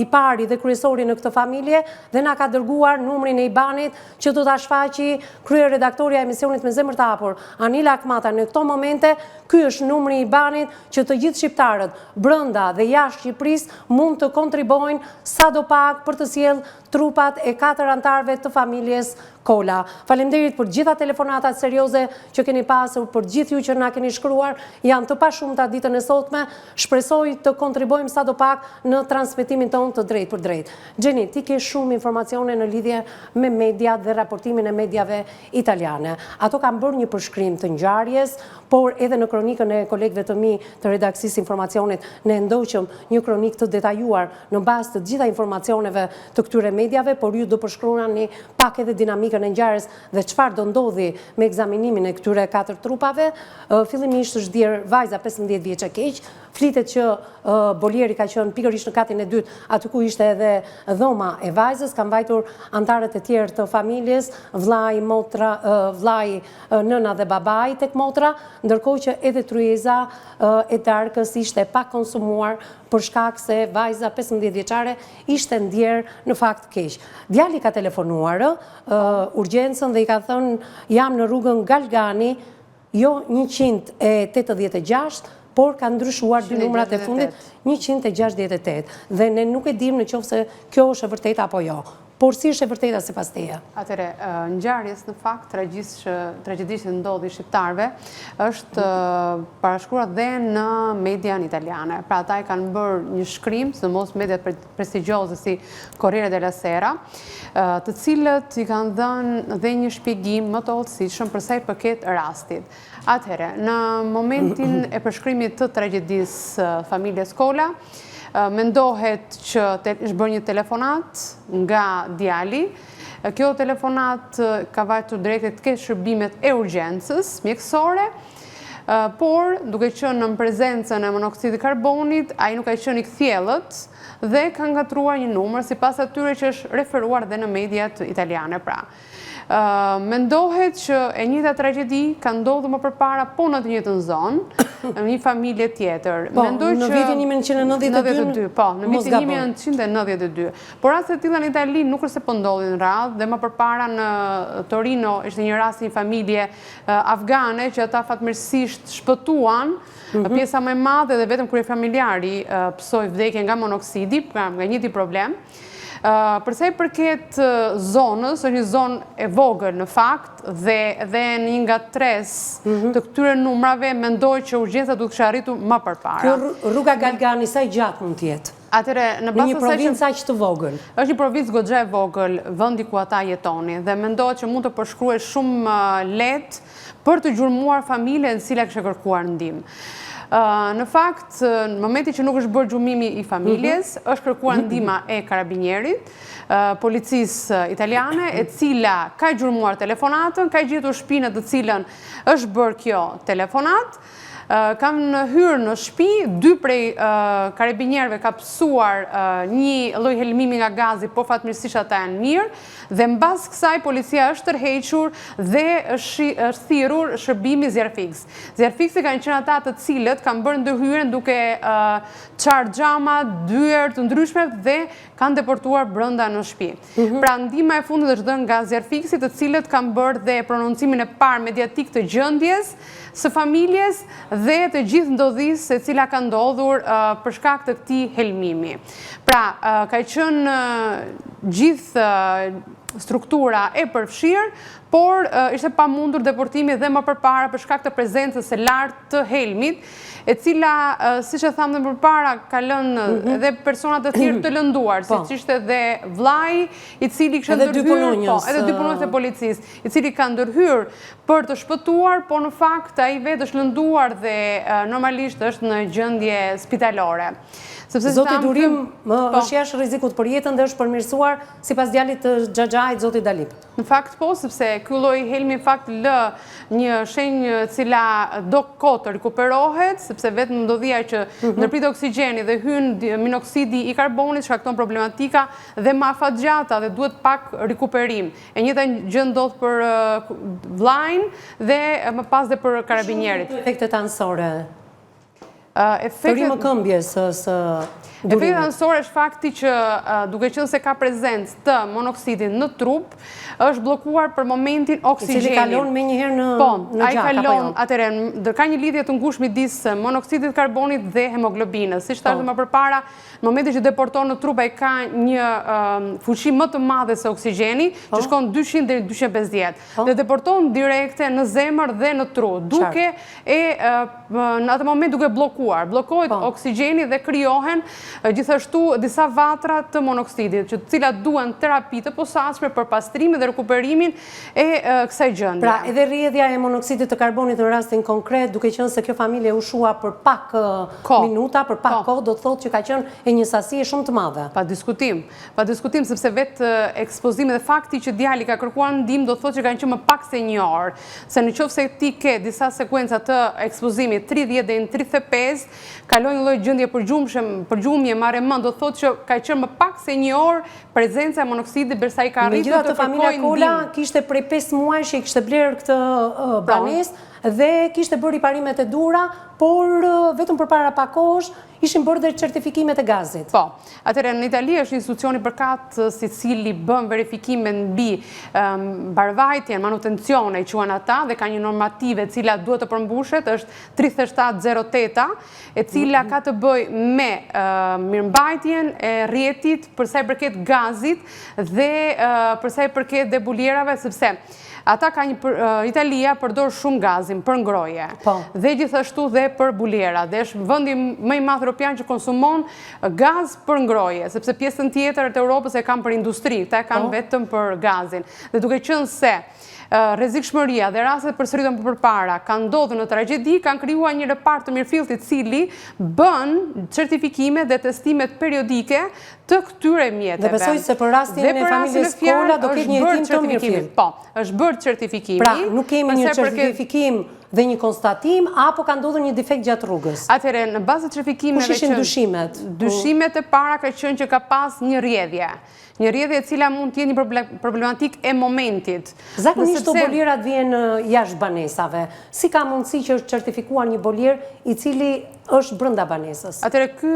i pari dhe kryesori në këtë familje dhe na ka dërguar numrin e IBAN-it që do ta shfaqi kryeredaktoria e emisionit Me Zemër të Hapur, Anila Akmata. Në këto momente, ky është numri i IBAN-it që të gjithë shqiptarët brenda dhe jashtë Shqipërisë mund të kontribuojnë sa do pak për të sjell trupat e 4 antarëve të familjes Kola. Faleminderit për gjitha telefonatat serioze që keni pasur, për gjithë ju që na keni shkruar, janë të pashumta ditën e sotme. Shpresoj të kontribuojmë sa do pak në transmetimin tonë të drejt për drejt. Gjeni, ti ke shumë informacione në lidhje me media dhe raportimin e mediave italiane. Ato kanë bërë një përshkrim të ngjarjes, por edhe në kronikën e kolegëve të mi të redaksisë informacionit ne ndoqëm një kronik të detajuar në bazë të gjitha informacioneve të këtyre mediave, por ju do përshkruani pak edhe dinamikën e ngjarjes dhe çfarë do ndodhi me ekzaminimin e këtyre 4 trupave. Fillimisht është ndier vajza 15 vjeç e keq, flitet që Bolieri ka qenë pikërisht në katin e dytë, aty ku ishte edhe dhoma e vajzës, kanë vajtur antarët e tjerë të familjes, vllai, motra, vllai, nëna dhe babai tek motra, ndërkohë që edhe tryeza e darkës ishte pa konsumuar për shkak se vajza 15 vjeçare ishte ndier në fakt keq. Djali ka telefonuar urgjencën dhe i ka thënë jam në rrugën Galgani, jo 186, por ka ndryshuar dy numrat e fundit 168. Dhe ne nuk e dim në qoftë se kjo është e vërteta apo jo. Por si është e vërteta sipas teje? Atëre, ngjarjes në fakt tragjedisë që ndodhi shqiptarëve është parashkruar dhe në median italiane. Pra ata i kanë bërë një shkrim, sidomos mediat prestigjioze si Corriere della Sera, të cilët i kanë dhënë dhe një shpjegim më të hollësishëm për sa i përket rastit. Atëre, në momentin e përshkrimit të tragjedisë familjes Kola, mendohet që është bërë një telefonat nga djali. Kjo telefonat ka vajtur drejt të ketë shërbimet e urgjencës mjekësore, por duke qenë në prezencën e monoksidit karbonit, ai nuk ka qenë i kthjellët dhe ka ngatruar një numër sipas atyre që është referuar dhe në mediat italiane. Pra, mendohet që e njëjta tragjedi ka ndodhur më përpara po në të njëjtën zonë, në një familje tjetër. Në vitin 1992? Po, në vitin 1992. Por raste të tilla në Itali nuk është se po ndodhin radhë, dhe më përpara në Torino ishte një rast një familje afgane që ata fatmirësisht shpëtuan, pjesa më e madhe dhe vetëm kur familjari psoi vdekje nga monoksidi, nga njëjti problem. Përsa i përket zonës, është një zonë e vogël në fakt dhe një nga 3 të këtyre numrave mendoj që urgjenca duhet kishte arritur më përpara. Kjo rruga Galgani sa i gjatë mund të jetë? Në një provincë aq të vogël. Është një provincë goxha e vogël, vendi ku ata jetonin, dhe mendohet që mund të përshkruhet shumë lehtë për të gjurmuar familjen e cila kishte kërkuar ndihmë. Në fakt, në momenti që nuk është bërë gjumimi i familjes, është kërkuar ndihma e karabinierit, policisë italiane, e cila ka gjurmuar telefonatën, ka gjetur shtëpinë të cilën është bërë kjo telefonat, kanë hyrë në shtëpi, 2 prej karabinierëve ka pësuar një lloj helmimi nga gazi, por fatmirësisht ata janë mirë, dhe mbas kësaj policia është tërhequr dhe është thirrur shërbimi Zjarfix. Zjarfixi kanë qenë ata të cilët kanë bërë ndërhyrjen duke çarë xhama, dyer të ndryshme dhe kanë deportuar brenda në shtëpi. Pra ndihma e fundit është dhënë nga Zjarfixi, të cilët kanë bërë dhe prononcimin e parë mediatik të gjendjes së familjes dhe të gjithë ndodhisë e cila ka ndodhur për shkak të këtij helmimi. Pra, ka qenë gjithë struktura e përfshirë, por ishte pamundur deportimi dhe më përpara për shkak të prezencës së lartë të helmit, e cila, siç e thamë më përpara, ka lënë edhe persona të tjerë të lënduar, siç ishte dhe vllai, i cili kishte ndërhyrë, edhe 2 punonjës e policisë, i cili ka ndërhyrë për të shpëtuar, por në fakt ai vetë është lënduar dhe normalisht është në gjendje spitalore. Zoti Durim është jashtë rrezikut për jetën dhe është përmirësuar sipas djalit të Xhaxhait, zoti Dalip. Në fakt po, sepse ky lloj helmi në fakt lë një shenjë cila do kohë të rikuperohet, sepse vetëm ndodhia që ndërprit oksigjeni dhe hyn minoksidi i karbonit shkakton problematika dhe më afatgjata dhe duhet pak rikuperim. E njëjta gjë ndodh për vllain dhe më pas dhe për karabinjerit. Efektet anësore. Tërime këmbjes së Efekti anësor është fakti që duke qenë se ka prezencë të monoksidit në trup, është blokuar për momentin oksigenin. I cili kalon me njëherë në gjak. A i kalon, atëre, ka një lidhje të ngushtë midis monoksidit karbonit dhe hemoglobinës. Si shtarë më përpara, në momentin që deporton në trup, ai ka një fuqi më të madhe se oksigjeni, që shkon 200 dhe 250. Dhe deporton direkte në zemër dhe në tru, duke në atë moment duke blokohet oksigjeni dhe kryohen gjithashtu disa vatra të monoksidit, që cilat duan terapi të posaçme për pastrimin dhe rekuperimin e kësaj gjendje. Pra, edhe rrjedhja e monoksidit të karbonit në rastin konkret, duke qenë se kjo familje u shua për pak minuta, për pak kohë, do të thotë që ka qenë e një sasi shumë të madhe. Pa diskutim, sepse vetë ekspozimi dhe fakti që djali ka kërkuar ndihmë do të thotë që kanë qenë më pak se një orë, se në qoftë se ti ke disa sekuenca të ekspozimit 30 dhe në 35, kalojnë lloj gjendje përgjumje marrë mend, do thotë që ka qenë më pak se një orë prezenca e monoksidit derisa i ka arritur të kërkojë Kola kishte prej 5 muaj që i kishte blerë këtë banesë dhe kishte bërë riparimet e dhura, por vetëm përpara pak kohësh ishin bërë dhe certifikimet e gazit. Po, atëherë në Itali është institucioni përkat si cili bën verifikime mbi mbarvajtjen, manutencione, i quhen ata, dhe ka një normative e cila duhet të përmbushet, është 3708, e cila ka të bëj me mirëmbajtjen e rrjetit përsa i përket gazit dhe përsa i përket debulierave, sepse ata ka Italia përdor shumë gazin për ngroje, dhe gjithashtu dhe për buliera, dhe është vendi më i madh evropian që konsumon gaz për ngroje, sepse pjesën tjetër të Europës e kanë për industri, këta e kanë vetëm për gazin. Dhe duke qenë se rrezikshmëria dhe rastet përsëritën përpara kanë ndodhur në tragjedi, kanë krijuar një repart të mirëfillt i cili bën certifikime dhe testimet periodike të këtyre mjeteve. Dhe besoj se për rastin e familjes Kola do ketë një hetim të mirëfillt. Po, është bërë certifikimi. Pra, nuk kemi një certifikim dhe një konstatim, apo ka ndodhur një defekt gjatë rrugës? Atëherë, në bazë të certifikimeve kush ishin dyshimet? Dyshimet e para ka qenë që ka pas një rrjedhje. Një rrjedhje e cila mund të jetë një problematik e momentit. Zakonisht të bolierat vjen jashtë banesave. Si ka mundësi që është certifikuar një bolier i cili është brenda banesës? Atëherë, ky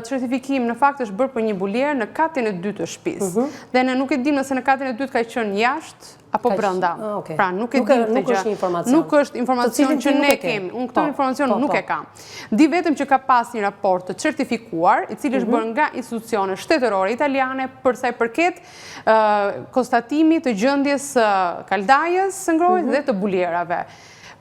certifikim në fakt është bërë për një bolier në katin e dytë të shtëpisë. Dhe ne nuk e dim nëse në katin e dytë ka qenë jashtë apo brenda. Pra, nuk e dim këtë gjë. Nuk është informacion që ne kemi. Unë këtë informacion nuk e kam. Di vetëm që ka pas një raport të certifikuar, i cili është bërë nga institucione shtetërore italiane për sa i përket konstatimit të gjendjes kaldajës së ngrohjes dhe të bulierave.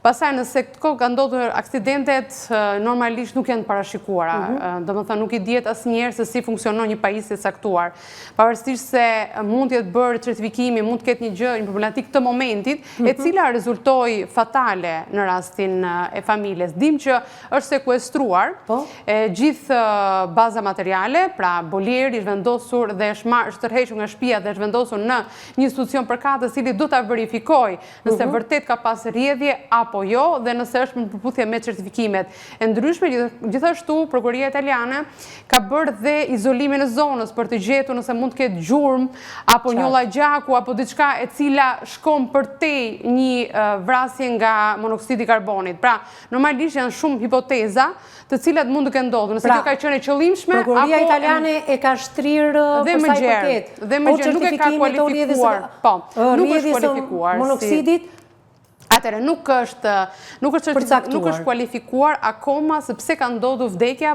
Pasaj nëse këto ka ndodhur aksidentet, normalisht nuk janë parashikuara. Do më thënë nuk i dihet asnjëherë se si funksionon një pajisje caktuar. Pavarësisht se mund të jetë bërë certifikimi, mund të ketë një gjë, një problematik të momentit, e cila rezultoi fatale në rastin e familjes. Dim që është sekuestruar gjithë baza materiale, pra bolieri është vendosur dhe është tërhequr nga shtëpia dhe është vendosur në një institucion përkatës i cili do ta verifikojë nëse vërtet ka pas rrjedhje apo jo, dhe nëse është në përputhje me certifikimet e ndryshme. Gjithashtu, prokuroria italiane ka bërë dhe izolimin e zonës për të gjetur nëse mund të ketë gjurmë, apo një lloj gjaku, apo diçka e cila shkon përtej një vrasje nga monoksidi i karbonit. Pra, normalisht janë shumë hipoteza të cilat mund të kenë ndodhur. Nëse kjo ka qenë e qëllimshme, prokuroria italiane e ka shtrirë për sa i përket. Dhe më gjerë, nuk e ka kualifikuar. Po, nuk është kualifikuar monoksidit. Atëherë, nuk është kualifikuar akoma sepse ka ndodhur vdekja.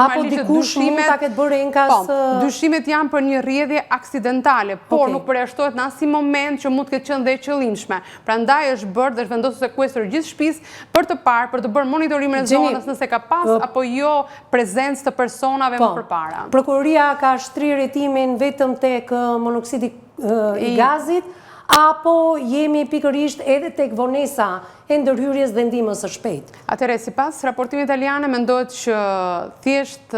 Apo dikush mund ta ketë bërë enkas. Dyshimet janë për një rrjedhje aksidentale, por nuk përjashtohet në asnjë moment që mund të ketë qenë dhe e qëllimshme. Prandaj është bërë dhe është vendosur sekuestër gjithë shtëpisë për të parë, për të bërë monitorimin e zonës nëse ka pas apo jo prezencë të personave më përpara. Prokuroria ka shtrirë hetimin vetëm tek monoksidi i gazit, apo jemi pikërisht edhe tek vonesa e ndërhyrjes dhe ndihmës së shpejtë? Atëherë, sipas raportimit italiane, mendohet që thjesht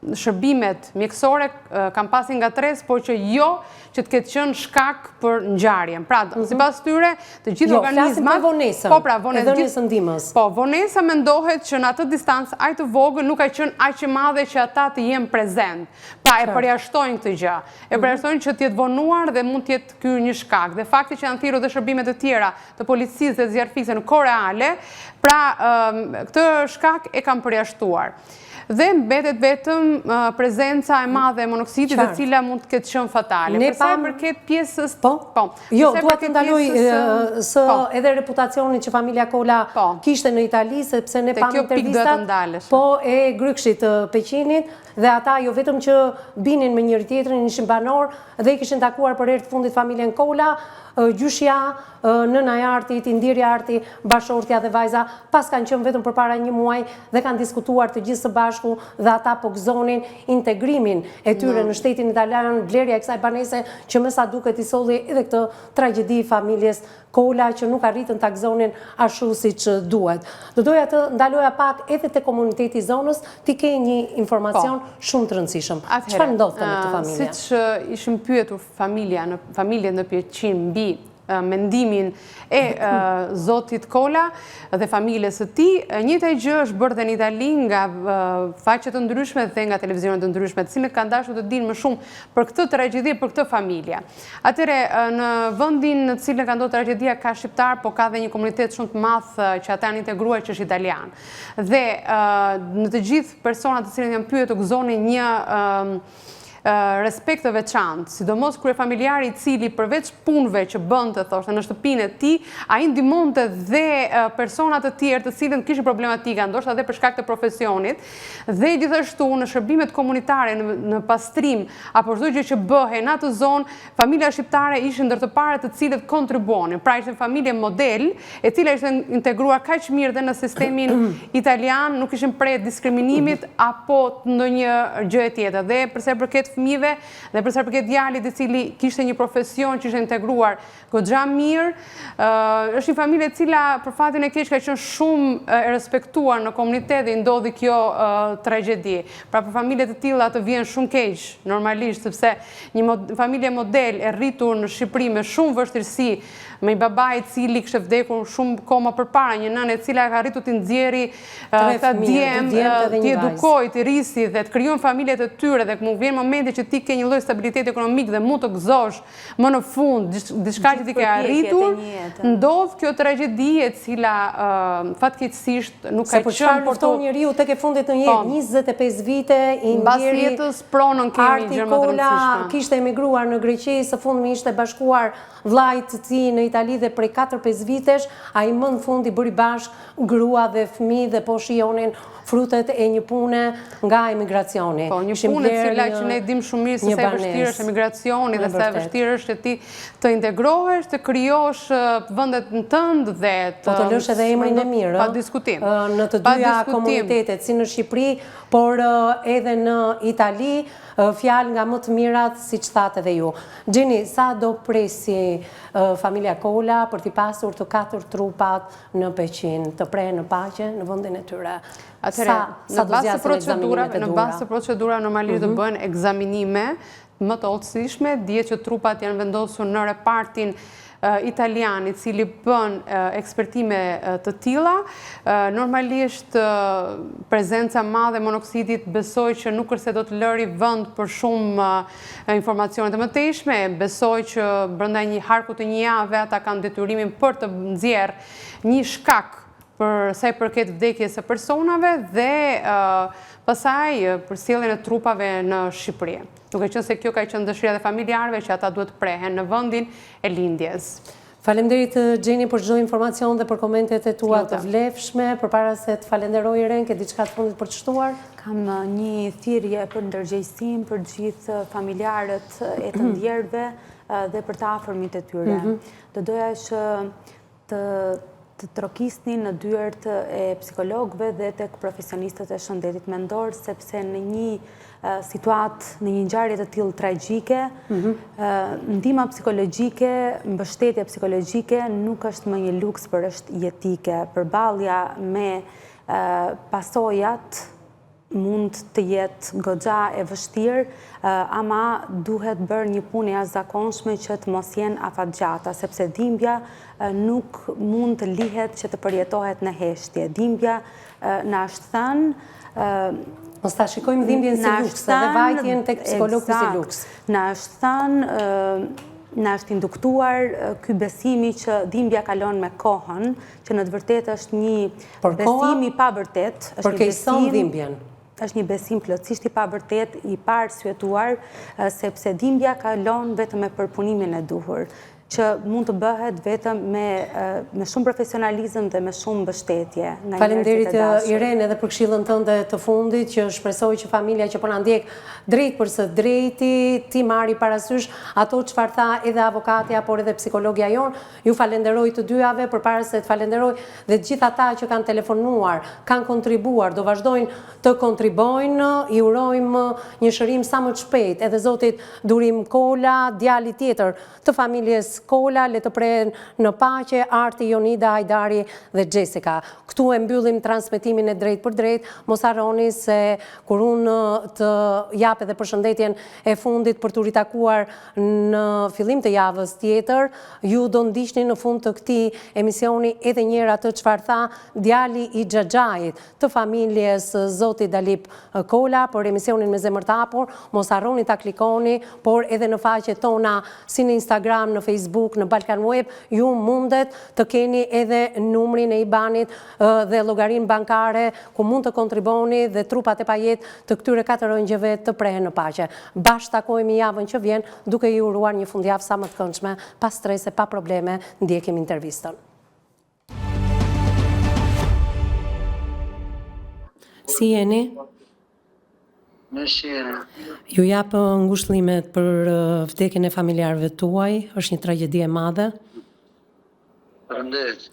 shërbimet mjekësore kam pasi nga tres, por që jo që të ketë qenë shkak për ngjarjen. Pra, sipas tyre, të gjithë organizmat... Jo, flasim për vonesën, po, pra, e vonesën ndihmës. Po, vonesa mendohet që në atë distancë aq të vogël nuk ka qenë aq e madhe që ata të jenë prezent. Pra, e përjashtojnë këtë gjë. E përjashtojnë që të jetë vonuar dhe mund të jetë ky një shkak. Dhe fakti që janë thirrur dhe shërbimet të tjera të policisë dhe zjarrfisë në kohë reale, pra këtë shkak e kanë përjashtuar. Dhe mbetet vetëm prezenca e madhe e monoksidit e cila mund të ketë qenë fatale. Përsa e përket pjesës... Jo, dua të ndaloj së edhe reputacionin që familja Kola kishte në Itali, sepse ne pam intervistat, po e Grykshit të Peqinit, dhe ata jo vetëm që binin me njëri tjetrin, ishin banor dhe i kishin takuar për herë të fundit familjen Kola, gjyshja, nëna e Artit, Indirja Arti, bashortja dhe vajza, pas kanë qenë vetëm përpara një muaj dhe kanë diskutuar të gjithë së bashku dhe ata po gëzonin integrimin e tyre në shtetin italian, vlerja e kësaj banese që më sa duket i solli edhe këtë tragjedi familjes Kola që nuk arritën ta gëzonin ashtu siç duhet. Do doja të ndaloja pak edhe te komuniteti i zonës, ti ke një informacion shumë të rëndësishëm. Çfarë ndodh me këtë familje? Siç ishim pyetur familjen në Pjeqin mbi mendimin e zotit Kola dhe familjes së tij, njëjta gjë është bërë dhe në Itali nga faqe të ndryshme dhe nga televizionet të ndryshme, të cilët kanë dashur të dinë më shumë për këtë tragjedi, për këtë familje. Atëre, në vendin në të cilën ka ndodhur tragjedia ka shqiptar, po ka dhe një komunitet shumë të madh që ata janë integruar që është italian. Dhe në të gjithë personat të cilët janë pyetur gëzonin një respekt të veçantë, sidomos kur familjari i cili përveç punëve që bënte, thoshte në shtëpinë e tij, ai ndihmonte dhe persona të tjerë të cilët kishin problematika, ndoshta edhe për shkak të profesionit, dhe gjithashtu në shërbimet komunitare, në pastrim apo çdo gjë që bëhej në atë zonë, familja shqiptare ishin ndër të parët të cilët kontribuonin. Pra ishte familje model, e cila ishte integruar kaq mirë dhe në sistemin italian, nuk ishin prej diskriminimit apo ndonjë gjë tjetër. Dhe përsa i përket fëmijëve dhe përsa i përket djalit i cili kishte një profesion që ishte integruar goxha mirë, është një familje e cila për fatin e keq ka qenë shumë e respektuar në komunitet dhe i ndodhi kjo tragjedi. Pra për familje të tilla të vjen shumë keq normalisht, sepse një familje model e rritur në Shqipëri me shumë vështirësi, me një baba i cili kishte vdekur shumë kohë përpara, një nënë e cila ka arritur të nxjerrë ta djem, të edukojë, të rrisi dhe të krijon familjet e tyre dhe më vjen momenti që ti ke një lloj stabiliteti ekonomik dhe mund të gëzosh më në fund diçka që ti ke arritur, ndodh kjo tragjedi e cila fatkeqësisht nuk ka qenë por to njeriu tek e fundit në jetë 25 vite i ndjeri jetës pronën kemi gjë më të rëndësishme. Kishte emigruar në Greqi, së fundmi ishte bashkuar vllajt të tij në Itali dhe prej 4-5 vitesh ai më në fund i bëri bashk grua dhe fëmijë dhe po shijonin frutet e një pune nga emigracioni. Po, një pune cila që ne dim shumë mirë se sa e vështirë është emigracioni dhe sa e vështirë është ti të integrohesh, të krijosh vendet në tënd dhe të lësh edhe emrin e mirë. Pa diskutim. Në të dyja komunitetet, si në Shqipëri, por edhe në Itali, fjalë nga më të mirat, siç thatë edhe ju. Gjeni, sa do presi familja Kola për t'i pasur të 4 trupat në Peqin, të pre në paqe në vendin e tyre? Atëre, në bazë të procedura normalisht do bëhen ekzaminime më të hollësishme, dihet që trupat janë vendosur në repartin italian i cili bën ekspertime të tilla. Normalisht prezenca madhe e monoksidit besoj që nuk është se do të lëri vend për shumë informacione të mëtejshme, besoj që brenda një harku të një jave ata kanë detyrimin për të nxjerrë një shkak për sa i përket vdekjes së personave dhe pastaj për sjelljen e trupave në Shqipëri. Duke qenë se kjo ka qenë dëshira dhe familjarëve që ata duhet prehen në vendin e lindjes. Faleminderit Gjeni për çdo informacion dhe për komentet e tua të vlefshme. Përpara se të falenderoj Ren, ke diçka të fundit për të shtuar? Kam një thirrje për ndërgjegjësim për gjithë familjarët e të ndjerëve dhe për të afërmit e tyre. Do doja që të trokisni në dyert e psikologëve dhe tek profesionistët e shëndetit mendor, sepse në një situatë, në një ngjarje të tillë tragjike, ndihma psikologjike, mbështetja psikologjike nuk është më një luks, por është jetike. Përballja me pasojat mund të jetë goxha e vështirë, ama duhet bërë një punë e jashtëzakonshme që të mos jenë afatgjata, sepse dhimbja nuk mund të lihet që të përjetohet në heshtje. Dhimbja na është thënë Mos ta shikojmë dhimbjen si luks, edhe vajtjen tek psikologu si luks. Na është thënë, na është induktuar ky besimi që dhimbja kalon me kohën, që në të vërtetë është një besim i pavërtet, përkeqëson dhimbjen. Është një besim plotësisht i pavërtet, i parsyetuar, sepse dhimbja kalon vetëm me përpunimin e duhur, që mund të bëhet vetëm me shumë profesionalizëm dhe me shumë mbështetje. Faleminderit Irene edhe për këshillën tënde të fundit, që shpresoj që familja që po na ndjek drejt për së drejti ti marri parasysh ato çfarë tha edhe avokatja, por edhe psikologja jon. Ju falenderoj të dyjave, përpara se të falenderoj dhe të gjithë ata që kanë telefonuar, kanë kontribuar, do vazhdojnë të kontribojnë. I urojmë një shërim sa më të shpejt edhe zotit Durim Kola, djali tjetër të familjes Kola, le të prehen në paqe, Arti, Jonida, Hajdari dhe Jessica. Këtu e mbyllim transmetimin e drejt për drejt. Mos harroni se kur unë të jap edhe përshëndetjen e fundit për t'u ritakuar në fillim të javës tjetër, ju do ndiqni në fund të këtij emisioni edhe një herë atë çfarë tha djali i Xhaxhait të familjes zotit Dalip Kola për emisionin Me zemër të hapur. Mos harroni ta klikoni, por edhe në faqet tona si në Instagram, në Facebook, në Balkan Web, ju mundet të keni edhe numrin e IBAN-it dhe llogarinë bankare ku mund të kontriboni dhe trupat e pajet të këtyre 4 ëngjëve të prehen në paqe. Bashkë takohemi javën që vjen, duke ju uruar një fundjavë sa më të këndshme, pa strese, pa probleme. Ndjekim intervistën. Si jeni? Ju jap ngushëllimet për vdekjen e familjarëve tuaj, është një tragjedi e madhe. Faleminderit.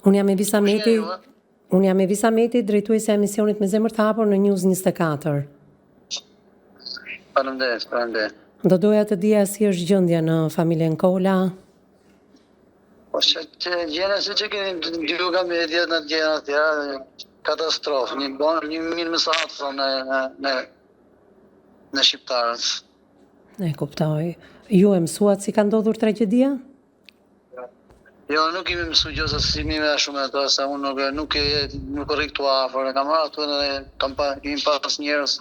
Unë jam Evisa Meti, drejtuesja e emisionit Me zemër të hapur në News 24. Faleminderit. Do doja të dija si është gjendja në familjen Kola. Po që gjena se që keni gjuka ka media në gjena të tjera, katastrofë, një mirë mesatë në shqiptarët. E kuptoj. Ju e mësuat si ka ndodhur tragjedia? Jo, nuk imi mësu gjësa simive shumë e to, se unë nuk rri këtu afër, kam marrë atu edhe kemi pas njerës,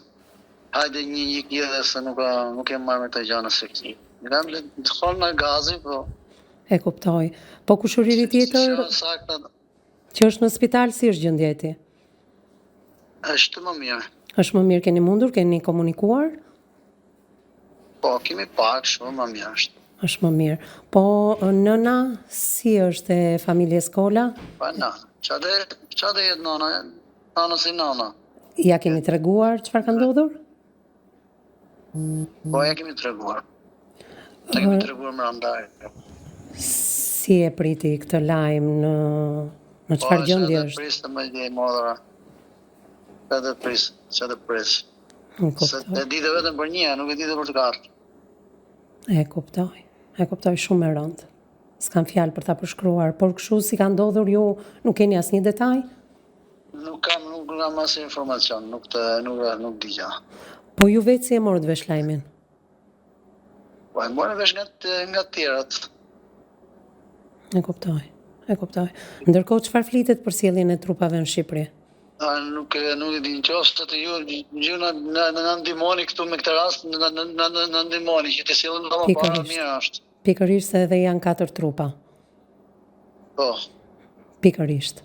hajde një kje dhe se nuk jem marrë me të gjana se këti. Kam të thonë në gazi, po... E kuptoj. Po kushëriri tjetër që është në spital, si është gjendja e tij? Është më mirë. Është më mirë, keni mundur, keni komunikuar? Po, kemi pak, shumë më mirë është. Është më mirë. Po, nëna, si është e familjes Kola? Po, na, qa dhe jetë nana si nana. Ja keni treguar çfarë ka ndodhur? Po, ja kemi treguar. Ne kemi treguar më randaj. Si e priti këtë lajm në çfarë gjendje është? Po, që edhe prisë të më gjej modra. Edhe prisë, që edhe prisë. Se e dite vetëm për një, nuk e dite për të kartë. E kuptoj shumë e rëndë. S'kam fjalë për ta përshkruar, por kështu si ka ndodhur ju, nuk keni asnjë detaj? Nuk kam asnjë informacion, nuk digja. Po ju vetë si e morët vesh lajmin? Po e morën vesh nga tjerat. E kuptoj. Ndërkohë çfarë flitet për sjelljen e trupave në Shqipëri? Nuk e di në qoftë të ju në ndihmoni këtu me këtë rast, në ndihmoni që të sjellën më para mirë është. Pikërisht se edhe janë 4 trupa. Po. Pikërisht.